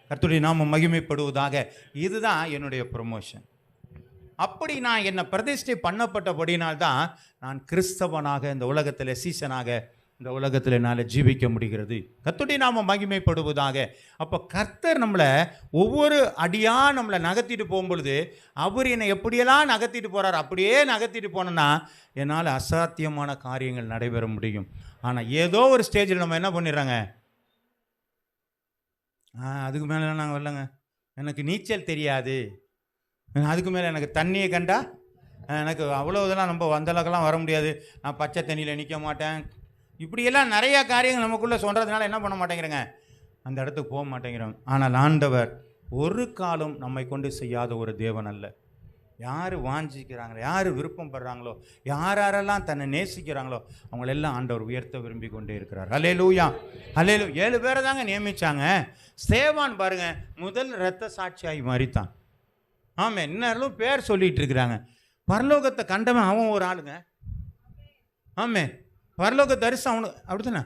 கர்த்தருடைய நாமம் மகிமைப்படுவதாக. இதுதான் என்னுடைய ப்ரமோஷன். அப்படி நான் என்னை பிரதிஷ்டை பண்ணப்பட்டபடினால்தான் நான் கிறிஸ்தவனாக இந்த உலகத்தில், சீசனாக இந்த உலகத்தில் என்னால் ஜீவிக்க முடிகிறது. கர்த்தருடைய நாமம் மகிமைப்படுவதாக. அப்போ கர்த்தர் நம்மளை ஒவ்வொரு அடியாக நம்மளை நகர்த்திட்டு போகும்பொழுது அவர் என்னை எப்படியெல்லாம் நகர்த்திட்டு போகிறார், அப்படியே நகர்த்திட்டு போனோன்னா என்னால் அசாத்தியமான காரியங்கள் நடைபெற முடியும். ஆனால் ஏதோ ஒரு ஸ்டேஜில் நம்ம என்ன பண்ணிடுறாங்க, அதுக்கு மேலே நாங்கள் வரலங்க, எனக்கு நீச்சல் தெரியாது, அதுக்கு மேலே எனக்கு தண்ணியை கண்டா எனக்கு அவ்வளோ இதெல்லாம் நம்ம வந்தளவுக்கெல்லாம் வர முடியாது, நான் பச்சை தண்ணியில் நிற்க மாட்டேன், இப்படியெல்லாம் நிறையா காரியங்கள் நமக்குள்ளே சொல்கிறதுனால என்ன பண்ண மாட்டேங்கிறேங்க, அந்த இடத்துக்கு போக மாட்டேங்கிறோம். ஆனால் ஆண்டவர் ஒரு காலம் நம்மை கொண்டு செய்யாத ஒரு தேவன் அல்ல. யார் வாஞ்சிக்கிறாங்களோ, யார் விருப்பப்படுறாங்களோ, யாரெல்லாம் தன்னை நேசிக்கிறாங்களோ அவங்களெல்லாம் ஆண்டவர் உயர்த்த விரும்பி கொண்டே இருக்கிறார். அல்லேலூயா, அல்லேலூயா. 7 பேரை தாங்க நியமித்தாங்க. ஸ்தேவான் பாருங்க, முதல் இரத்த சாட்சியாகி மரித்தான். ஆமாம், இன்னும் பேர் சொல்லிகிட்டு இருக்கிறாங்க. பரலோகத்தை கண்டவன் அவன் ஒரு ஆளுங்க. ஆமாம், பரலோக தரிசனம் அவனு அப்படித்தானே.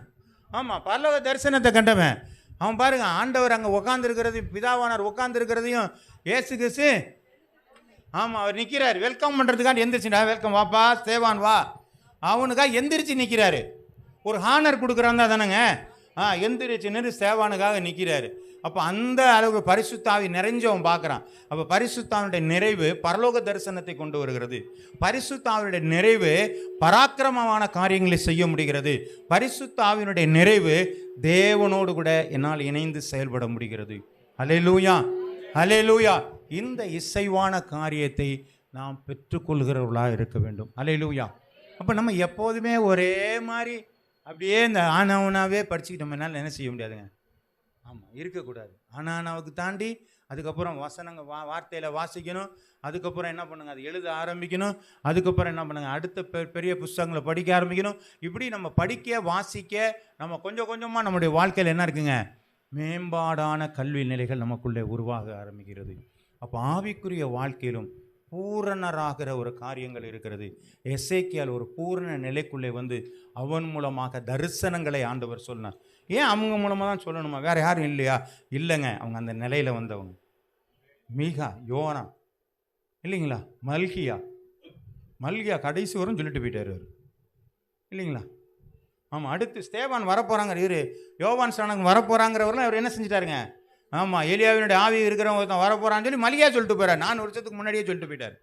ஆமாம், பரலோக தரிசனத்தை கண்டவன் அவன் பாருங்க. ஆண்டவர் அங்கே உட்காந்துருக்கிறதையும், பிதாவானார் உட்காந்துருக்கிறதையும் ஏசு கிறிஸ்து, ஆமாம், அவர் நிற்கிறார் வெல்கம் பண்ணுறதுக்காக. எந்திரிச்சுடா, வெல்கம், வாப்பா ஸ்தேவான் வா, அவனுக்காக எந்திரிச்சு நிற்கிறாரு. ஒரு ஹானர் கொடுக்குறாங்க தானேங்க. எந்திரிச்சு நின்று ஸ்தேவானுக்காக நிற்கிறாரு. அப்போ அந்த அளவு பரிசுத்தாவி நிறைஞ்சவன் பார்க்குறான். அப்போ பரிசுத்தாவினுடைய நிறைவு பரலோக தரிசனத்தை கொண்டு வருகிறது. பரிசுத்தாவினுடைய நிறைவு பராக்கிரமமான காரியங்களை செய்ய முடிகிறது. பரிசுத்தாவினுடைய நிறைவு தேவனோடு கூட என்னால் இணைந்து செயல்பட முடிகிறது. அல்லேலூயா, அல்லேலூயா. இந்த இசைவான காரியத்தை நாம் பெற்றுக்கொள்கிறவர்களாக இருக்க வேண்டும். அல்லேலூயா. அப்போ நம்ம எப்போதுமே ஒரே மாதிரி அப்படியே இந்த ஆனவனாவே படிச்சுக்கிட்டோம்னால என்ன செய்ய முடியாதுங்க. ஆமாம், இருக்கக்கூடாது. ஆனானாவுக்கு தாண்டி அதுக்கப்புறம் வசனங்கள் வார்த்தையில் வாசிக்கணும். அதுக்கப்புறம் என்ன பண்ணுங்க, அது எழுத ஆரம்பிக்கணும். அதுக்கப்புறம் என்ன பண்ணுங்க, அடுத்த பெரிய புஸ்தகங்களை படிக்க ஆரம்பிக்கணும். இப்படி நம்ம படிக்க வாசிக்க நம்ம கொஞ்சம் கொஞ்சமாக நம்முடைய வாழ்க்கையில் என்ன இருக்குங்க, மேம்பாடான கல்வி நிலைகள் நமக்குள்ளே உருவாக ஆரம்பிக்கிறது. அப்போ ஆவிக்குரிய வாழ்க்கையிலும் பூரணராகிற ஒரு காரியங்கள் இருக்கிறது. எசேக்கியால் ஒரு பூரண நிலைக்குள்ளே வந்து அவன் மூலமாக தரிசனங்களை ஆண்டவர் சொன்னார். ஏன் அவங்க மூலமாக தான் சொல்லணுமா, வேறு யாரும் இல்லையா? இல்லைங்க, அவங்க அந்த நிலையில் வந்தவங்க. மீகா, யோனா இல்லைங்களா, மல்கியா கடைசி வரும் சொல்லிட்டு போயிட்டார் அவர் இல்லைங்களா. ஆமாம், அடுத்து ஸ்தேவான் வரப்போகிறாங்க, இவர் யோவான் ஸ்நானகன் வரப்போகிறாங்கிறவரெலாம் அவர் என்ன செஞ்சிட்டாருங்க. ஆமாம், ஏலியாவினுடைய ஆவி இருக்கிறவங்க ஒருத்தன் வரப்போகிறான்னு சொல்லி மல்கியா சொல்லிட்டு போகிறார். 4 வருஷத்துக்கு முன்னாடியே சொல்லிட்டு போயிட்டார்.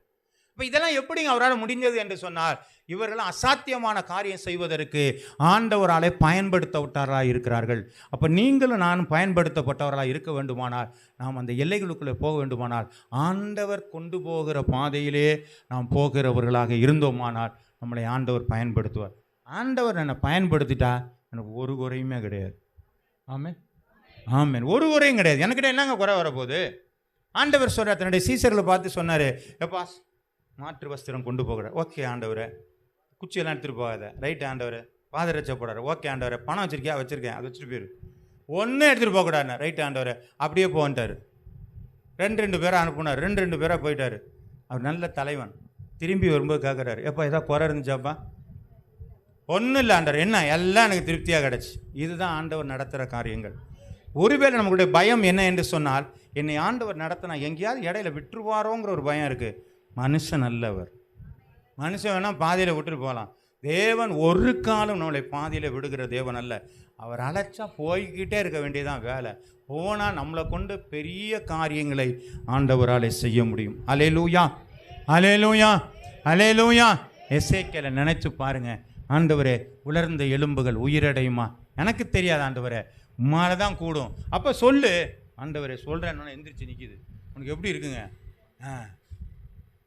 இப்போ இதெல்லாம் எப்படிங்க அவரால் முடிஞ்சது என்று சொன்னால், இவர்களெல்லாம் அசாத்தியமான காரியம் செய்வதற்கு ஆண்டவராலே பயன்படுத்தப்பட்டவர்களாக இருக்கிறார்கள். அப்போ நீங்களும் நானும் பயன்படுத்தப்பட்டவர்களாக இருக்க வேண்டுமானால், நாம் அந்த எல்லைகளுக்குள்ளே போக வேண்டுமானால், ஆண்டவர் கொண்டு போகிற பாதையிலே நாம் போகிறவர்களாக இருந்தோமானால் நம்மளை ஆண்டவர் பயன்படுத்துவார். ஆண்டவர் என்னை பயன்படுத்திட்டா எனக்கு ஒரு குறையுமே கிடையாது. ஆமென், ஆமென். ஒரு குறையும் கிடையாது. எனக்கிட்ட என்னங்க குறை வரப்போகுது? ஆண்டவர் சொல்கிறார், தன்னுடைய சீசர்களை பார்த்து சொன்னார், எப்பா மாற்று வஸ்திரம் கொண்டு போகிற, ஓகே ஆண்டவரை. குச்சியெல்லாம் எடுத்துகிட்டு போகாத, ரைட் ஆண்டவர். பாதரட்சை போடாரு, ஓகே ஆண்டவரை. பணம் வச்சுருக்கியா, வச்சுருக்கேன், அதை வச்சுட்டு போயிரு. ஒன்றும் எடுத்துகிட்டு போகக்கூடாதுண்ணா, ரைட் ஆண்டவரை. அப்படியே போன்ட்டார். 2 பேரை அனுப்புனார், 2 பேராக போயிட்டார். அவர் நல்ல தலைவன். திரும்பி வரும்போது கேட்குறாரு, எப்பா ஏதாவது குறை இருந்துச்சாப்பா? ஒன்றும் இல்லை ஆண்டவர். என்ன, எல்லாம் எனக்கு திருப்தியாக கிடச்சி. இதுதான் ஆண்டவர் நடத்துகிற காரியங்கள். ஒருவேளை நம்மளுடைய பயம் என்ன என்று சொன்னால், என்னை ஆண்டவர் நடத்தினா எங்கேயாவது இடையில விட்டுருவாரோங்கிற ஒரு பயம் இருக்குது. மனுஷன் அல்லவர். மனுஷன் வேணால் பாதியில் விட்டுட்டு போகலாம். தேவன் ஒரு காலம் நம்மளை பாதியில் விடுகிற தேவன் அல்ல. அவர் அழைச்சா போய்கிட்டே இருக்க வேண்டியதான் வேலை. போனால் நம்மளை கொண்டு பெரிய காரியங்களை ஆண்டவரால் செய்ய முடியும். அல்லேலூயா, அல்லேலூயா, அல்லேலூயா. எசேக்கியேலை நினைச்சு பாருங்க. ஆண்டவரே, உலர்ந்த எலும்புகள் உயிரடையுமா? எனக்கு தெரியாது ஆண்டவரே, உம்மால தான் கூடும். அப்போ சொல்லு ஆண்டவரே. சொல்கிறேன்னு எந்திரிச்சு நிற்கிது. உனக்கு எப்படி இருக்குங்க?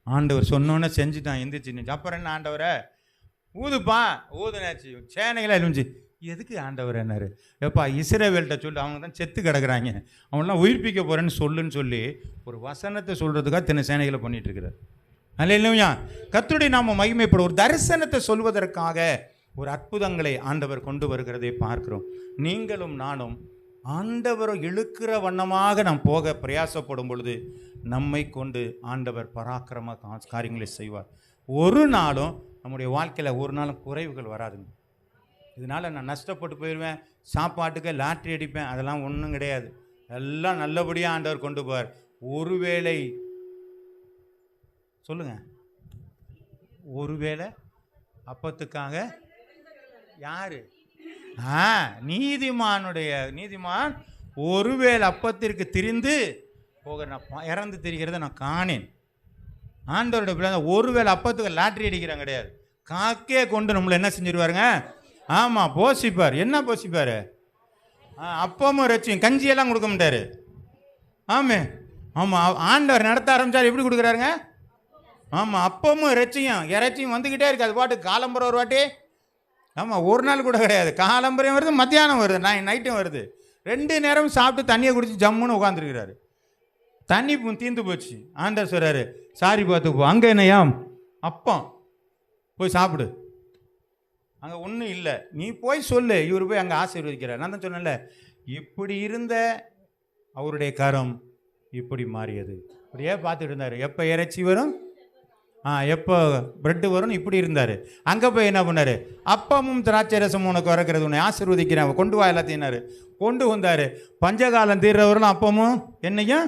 ஆண்டவர் சொன்னோன்னே செஞ்சுட்டான், எந்திரிச்சு நின்று. அப்புறம் என்ன ஆண்டவரை ஊதுப்பா, ஊதுனாச்சு, சேனைகளாக இருந்துச்சு. எதுக்கு ஆண்டவர் என்னாரு? எப்பா இஸ்ரவேல்கிட்ட சொல்லு, அவங்க தான் செத்து கிடக்குறாங்க, அவங்களாம் உயிர்ப்பிக்க போகிறேன்னு சொல்லுன்னு சொல்லி ஒரு வசனத்தை சொல்கிறதுக்காக தின சேனைகளை பண்ணிகிட்டு இருக்கிறார். அல்லேலூயா. கர்த்தருடைய நாம மகிமைப்படும். ஒரு தரிசனத்தை சொல்வதற்காக ஒரு அற்புதங்களை ஆண்டவர் கொண்டு வருகிறதை பார்க்கிறோம். நீங்களும் நானும் ஆண்டவரை இழுக்கிற வண்ணமாக நாம் போக பிரயாசப்படும் பொழுது நம்மை கொண்டு ஆண்டவர் பராக்கிரம காரியங்களை செய்வார். ஒரு நாளும் நம்முடைய வாழ்க்கையில் ஒரு நாளும் குறைவுகள் வராதுங்க. இதனால் நான் நஷ்டப்பட்டு போயிடுவேன், சாப்பாட்டுக்கு லாட்ரி அடிப்பேன், அதெல்லாம் ஒன்றும் கிடையாது. எல்லாம் நல்லபடியாக ஆண்டவர் கொண்டு போவார். ஒருவேளை சொல்லுங்க, ஒருவேளை அப்பத்துக்காக யாரு? நீதிமான் ஒருவேளை அப்பத்திற்கு திரிந்து போகிற, நான் இறந்து திரிகிறத நான் காணேன். ஆண்டவருடைய பிள்ளை ஒருவேளை அப்பத்துக்கு லாட்ரி அடிக்கிறாங்க கிடையாது. காக்கே கொண்டு நம்மளை என்ன செஞ்சிருவாருங்க? ஆமாம், போஷிப்பார். என்ன போஷிப்பார்? அப்பமும் ரச்சியும் கஞ்சியெல்லாம் கொடுக்க மாட்டார். ஆமாம், ஆமாம். ஆண்டவர் நடத்த ஆரம்பித்தார். எப்படி கொடுக்குறாருங்க? ஆமாம், அப்பமும் இறைச்சியும் வந்துக்கிட்டே இருக்குது. அது பாட்டு காலம்பரம் ஒரு வாட்டி. ஆமாம், ஒரு நாள் கூட கிடையாது. காலம்பரையும் வருது, மத்தியானம் வருது, நைட்டும் வருது. 2 நேரம் சாப்பிட்டு தண்ணியை குடிச்சு ஜம்முன்னு உட்காந்துருக்கிறாரு. தண்ணி தீர்ந்து போச்சு. ஆண்டவர் சொல்கிறாரு, சாரி பார்த்துக்கு போ. அங்கே என்னையா அப்பம், போய் சாப்பிடு. அங்கே ஒன்றும் இல்லை, நீ போய் சொல்லு. இவர் போய் அங்கே ஆசீர்வதிக்கிறார். நான் தான் சொன்னேன்ல, இப்படி இருந்த அவருடைய கரம் இப்படி மாறியது. இப்படியே பார்த்துட்டு இருந்தார். எப்போ இறைச்சி வரும், எப்போ பிரெட்டு வரும்னு இப்படி இருந்தார். அங்கே போய் என்ன பண்ணார்? அப்பமும் திராட்சை ரசமும் உனக்கு வரக்கிறது, உன்னை ஆசீர்வதிக்கிறேன், கொண்டு வா எல்லாத்தையும் கொண்டு வந்தார். பஞ்சகாலம் தீர்றவர்களும் அப்பமும் என்னையும்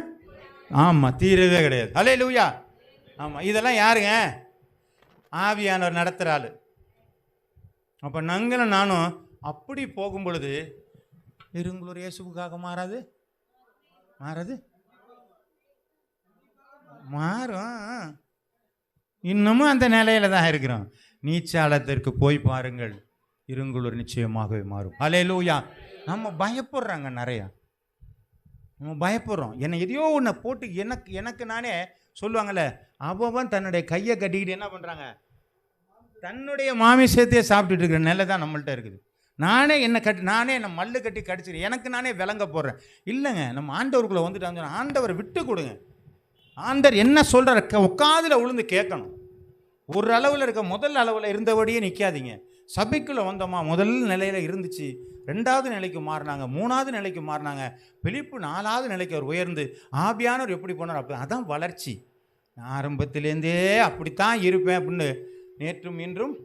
ஆமாம் தீரவே கிடையாது. அல்லேலூயா. ஆமாம், இதெல்லாம் யாருங்க? ஆவியானவர் நடத்துகிற ஆள். அப்போ நாங்களும் நானும் அப்படி போகும் பொழுது இருங்களூர் இயேசுக்காக மாறாது மாறும். இன்னமும் அந்த நிலையில தான் இருக்கிறோம். நீச்சாலத்திற்கு போய் பாருங்கள், இருங்களூர் நிச்சயமாகவே மாறும். அல்லேலூயா. நம்ம பயப்படுறாங்க, நிறையா நம்ம பயப்படுறோம். என்னை எதையோ ஒன்று போட்டு எனக்கு நானே சொல்லுவாங்கள்ல, அவன் தன்னுடைய கையை கட்டிக்கிட்டு என்ன பண்ணுறாங்க? தன்னுடைய மாமிசத்தையே சாப்பிட்டுட்டு இருக்கிற நிலை தான் நம்மள்கிட்ட இருக்குது. நானே என்னை மல்லு கட்டி கடிச்சிரு, எனக்கு நானே விளங்க போடுறேன். இல்லைங்க, நம்ம ஆண்டவருக்குள்ளே வந்துட்டு ஆண்டவரை விட்டு கொடுங்க. ஆண்டவர் என்ன சொல்கிற உட்காதுல உளுந்து கேட்கணும். ஒரு அளவில் இருக்க முதல் அளவில் இருந்தபடியே நிற்காதீங்க. சபைக்குள்ளே வந்தோமா, முதல் நிலையில் இருந்துச்சு, 2வது நிலைக்கு மாறினாங்க, 3வது நிலைக்கு மாறினாங்க, பிலிப்பு 4வது நிலைக்கு அவர் உயர்ந்து ஆவியானவர் எப்படி போனார்? அப்போ அதான் வளர்ச்சி. நான் ஆரம்பத்திலேருந்தே அப்படித்தான் இருப்பேன் அப்படின்னு நேற்றும் இன்றும்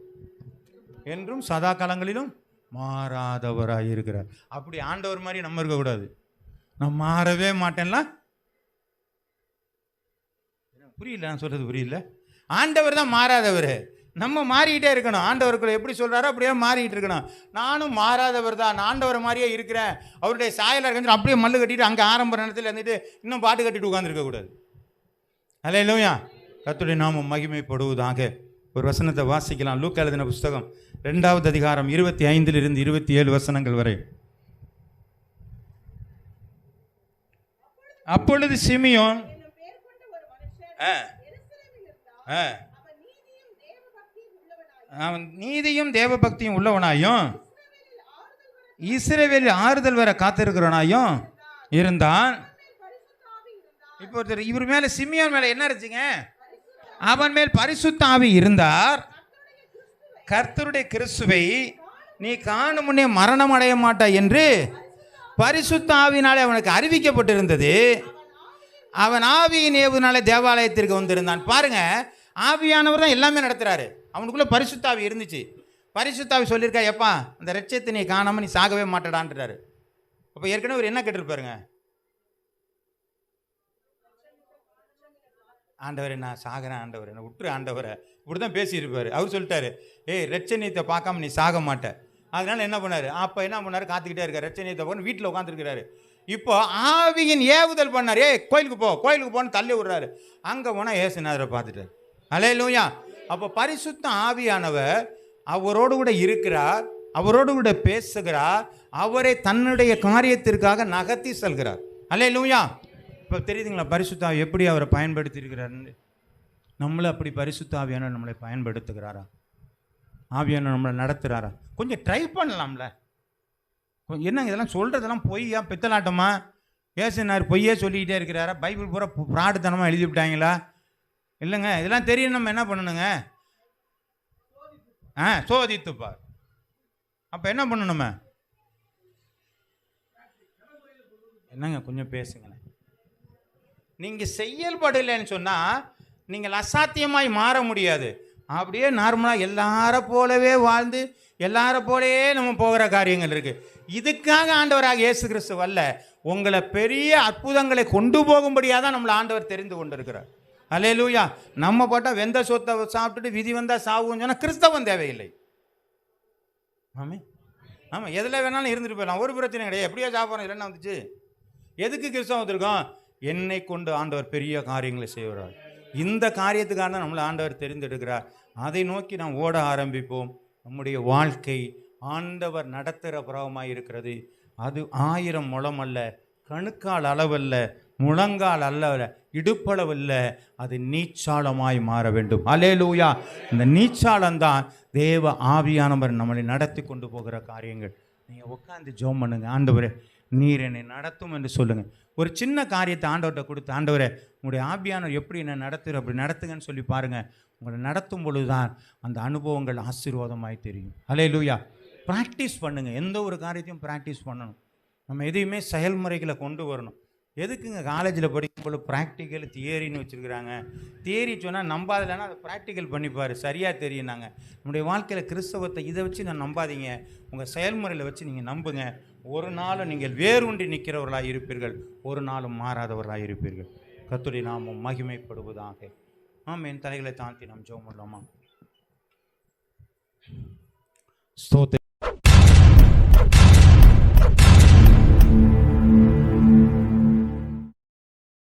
என்றும் சதா காலங்களிலும் மாறாதவராக இருக்கிறார். அப்படி ஆண்டவர் மாதிரி நம்ம இருக்கக்கூடாது. நான் மாறவே மாட்டேன்லாம் புரியல, நான் சொல்கிறது புரியல. ஆண்டவர் தான் மாறாதவர். நம்ம மாறிக்கிட்டே இருக்கணும். ஆண்டவருக்குள்ள எப்படி சொல்கிறாரோ அப்படியே மாறிக்கிட்டு இருக்கணும். நானும் மாறாதவர் தான், நான் ஆண்டவர் மாதிரியே இருக்கிறேன், அவருடைய சாயலாக இருக்கிறது அப்படியே மல்லு கட்டிட்டு அங்கே ஆரம்ப நேரத்தில் இருந்துட்டு இன்னும் பாட்டு கட்டிட்டு உட்காந்துருக்கக்கூடாது. அல்லேலூயா. கர்த்தருடைய நாமம் மகிமைப்படுவதாக. ஒரு வசனத்தை வாசிக்கலாம். லூக்கா எழுதின புஸ்தகம் 2வது அதிகாரம் 25 to 27 வசனங்கள் வரை. அப்பொழுது சிமியோன் அவன் நீதியும் தேவ பக்தியும் உள்ளவனாயும் இஸ்ரவேலில் ஆறுதல் வர காத்திருக்கிறவனாயும் இருந்தான். இப்போ இவர் மேல, சிமியோன் மேல என்ன இருந்துச்சுங்க? அவன் மேல் பரிசுத்த ஆவி இருந்தார். கர்த்தருடைய கிறிஸ்துவை நீ காணும் முன்னே மரணம் அடைய மாட்டாய் என்று பரிசுத்த ஆவியினாலே அவனுக்கு அறிவிக்கப்பட்டிருந்தது. அவன் ஆவியின் ஏவுனாலே தேவாலயத்திற்கு வந்திருந்தான். பாருங்க, ஆவியானவர் தான் எல்லாமே நடத்துறாரு. அவனுக்குள்ள பரிசுத்த ஆவி இருந்துச்சு. பரிசுத்த ஆவி சொல்லியிருக்கா, எப்பா அந்த ரட்சத்தை நீ காணாம நீ சாகவே மாட்டடான்றாரு. அப்போ ஏற்கனவே அவர் என்ன கேட்டிருப்பாருங்க? ஆண்டவரை நான் சாகிறேன், ஆண்டவர் என்னை விட்டுரு, ஆண்டவரை இப்படி தான் பேசியிருப்பார். அவர் சொல்லிட்டாரு, ஏய் ரட்சணியத்தை பார்க்காம நீ சாக மாட்ட. அதனால என்ன பண்ணார்? அப்போ என்ன பண்ணார்? காத்துக்கிட்டே இருக்கார். ரட்சணியத்தை போகணும், வீட்டில் உட்காந்துருக்கிறாரு. இப்போ ஆவியின் ஏவுதல் பண்ணார். ஏய் கோயிலுக்கு போ, கோயிலுக்கு போன்னு தள்ளி விடுறாரு. அங்கே போனால் ஏசுநாதரை பார்த்துட்டார். அல்லேலூயா. அப்போ பரிசுத்த ஆவியானவர் அவரோடு கூட இருக்கிறார், அவரோடு கூட பேசுகிறார், அவரை தன்னுடைய காரியத்திற்காக நகர்த்தி செல்கிறார். அல்லேலூயா. இப்போ தெரியுதுங்களா பரிசுத்த ஆவி எப்படி அவரை பயன்படுத்தி இருக்கிறாருன்னு? நம்மளை அப்படி பரிசுத்த ஆவியானவர் நம்மளை பயன்படுத்துகிறாரா? ஆவியானவர் நம்மளை நடத்துகிறாரா? கொஞ்சம் ட்ரை பண்ணலாம்ல. என்னங்க இதெல்லாம் சொல்கிறதெல்லாம் பொய்யா, பித்தலாட்டமா? ஏசுனார் பொய்யே சொல்லிக்கிட்டே இருக்கிறாரா? பைபிள் பூரா ஃப்ராடுத்தனமாக எழுதி விட்டாங்களா? இல்லைங்க, இதெல்லாம் தெரியும். நம்ம என்ன பண்ணணுங்க? சோதித்துப்பார். அப்போ என்ன பண்ணணுமே? என்னங்க கொஞ்சம் பேசுங்களேன். நீங்கள் செயல்படலைன்னு சொன்னால் நீங்கள் அசாத்தியமாய் மாற முடியாது. அப்படியே நார்மலாக எல்லார போலவே வாழ்ந்து எல்லார போலவே நம்ம போகிற காரியங்கள் இருக்குது. இதுக்காக ஆண்டவராக இயேசு கிறிஸ்து வரல, உங்களை பெரிய அற்புதங்களை கொண்டு போகும்படியாக தான் நம்மளை ஆண்டவர் தெரிந்து கொண்டு இருக்கிறார். அல்லேலூயா. நம்ம போட்டால் வெந்த சொத்தை சாப்பிட்டுட்டு விதி வந்தால் சாவுன்னு சொன்னால் கிறிஸ்தவம் தேவையில்லை. ஆமாம், எதில் வேணாலும் இருந்துட்டு போயிடலாம், ஒரு பிரச்சனை கிடையாது. எப்படியோ சாப்பிட்றோம், இல்லைன்னா வந்துச்சு. எதுக்கு கிறிஸ்தவம் வந்திருக்கோம்? என்னை கொண்டு ஆண்டவர் பெரிய காரியங்களை செய்கிறார். இந்த காரியத்துக்காக தான் நம்மளை ஆண்டவர் தெரிந்தெடுக்கிறார். அதை நோக்கி நாம் ஓட ஆரம்பிப்போம். நம்முடைய வாழ்க்கை ஆண்டவர் நடத்துகிற புறவமாக இருக்கிறது. அது 1000 முழம் அல்ல, கணுக்கால் அளவல்ல, முழங்கால் அல்ல, இடுப்பளவல்ல, அது நீச்சாளமாய் மாற வேண்டும். அல்லேலூயா. இந்த நீச்சாளம்தான் தேவ ஆவியானவர் நம்மளை நடத்தி கொண்டு போகிற காரியங்கள். நீங்கள் உட்காந்து ஜெபம் பண்ணுங்க. ஆண்டவரே நீர் என்னை நடத்தும் என்று சொல்லுங்கள். ஒரு சின்ன காரியத்தை ஆண்டவர்கிட்ட கொடுத்து, ஆண்டவரே உங்களுடைய ஆவியானவர் எப்படி என்னை நடத்துகிற அப்படி நடத்துங்கன்னு சொல்லி பாருங்கள். உங்களை நடத்தும் பொழுது தான் அந்த அனுபவங்கள் ஆசீர்வாதமாய் தெரியும். அல்லேலூயா. ப்ராக்டிஸ் பண்ணுங்கள். எந்த ஒரு காரியத்தையும் ப்ராக்டிஸ் பண்ணணும். நம்ம எதையுமே செயல்முறைகளை கொண்டு வரணும். எதுக்குங்க காலேஜில் படிக்கும்போது ப்ராக்டிக்கல் தியரின்னு வச்சுருக்குறாங்க? தியரி சொன்னால் நம்பாதலைன்னா அதை ப்ராக்டிக்கல் பண்ணிப்பார், சரியாக தெரியும். நாங்கள் நம்முடைய வாழ்க்கையில் கிறிஸ்தவத்தை இதை வச்சு நான் நம்பாதீங்க, உங்கள் செயல்முறையில் வச்சு நீங்கள் நம்புங்க. ஒரு நாளும் நீங்கள் வேரூன்றி நிற்கிறவர்களாக இருப்பீர்கள், ஒரு நாளும் மாறாதவர்களாக இருப்பீர்கள். கர்த்தருடைய நாமம் மகிமைப்படுவதாக. ஆமென். தலைகளை தாழ்த்தி நாம் ஜெபம் பண்ணலாமா? ஸ்தோத்திரம்.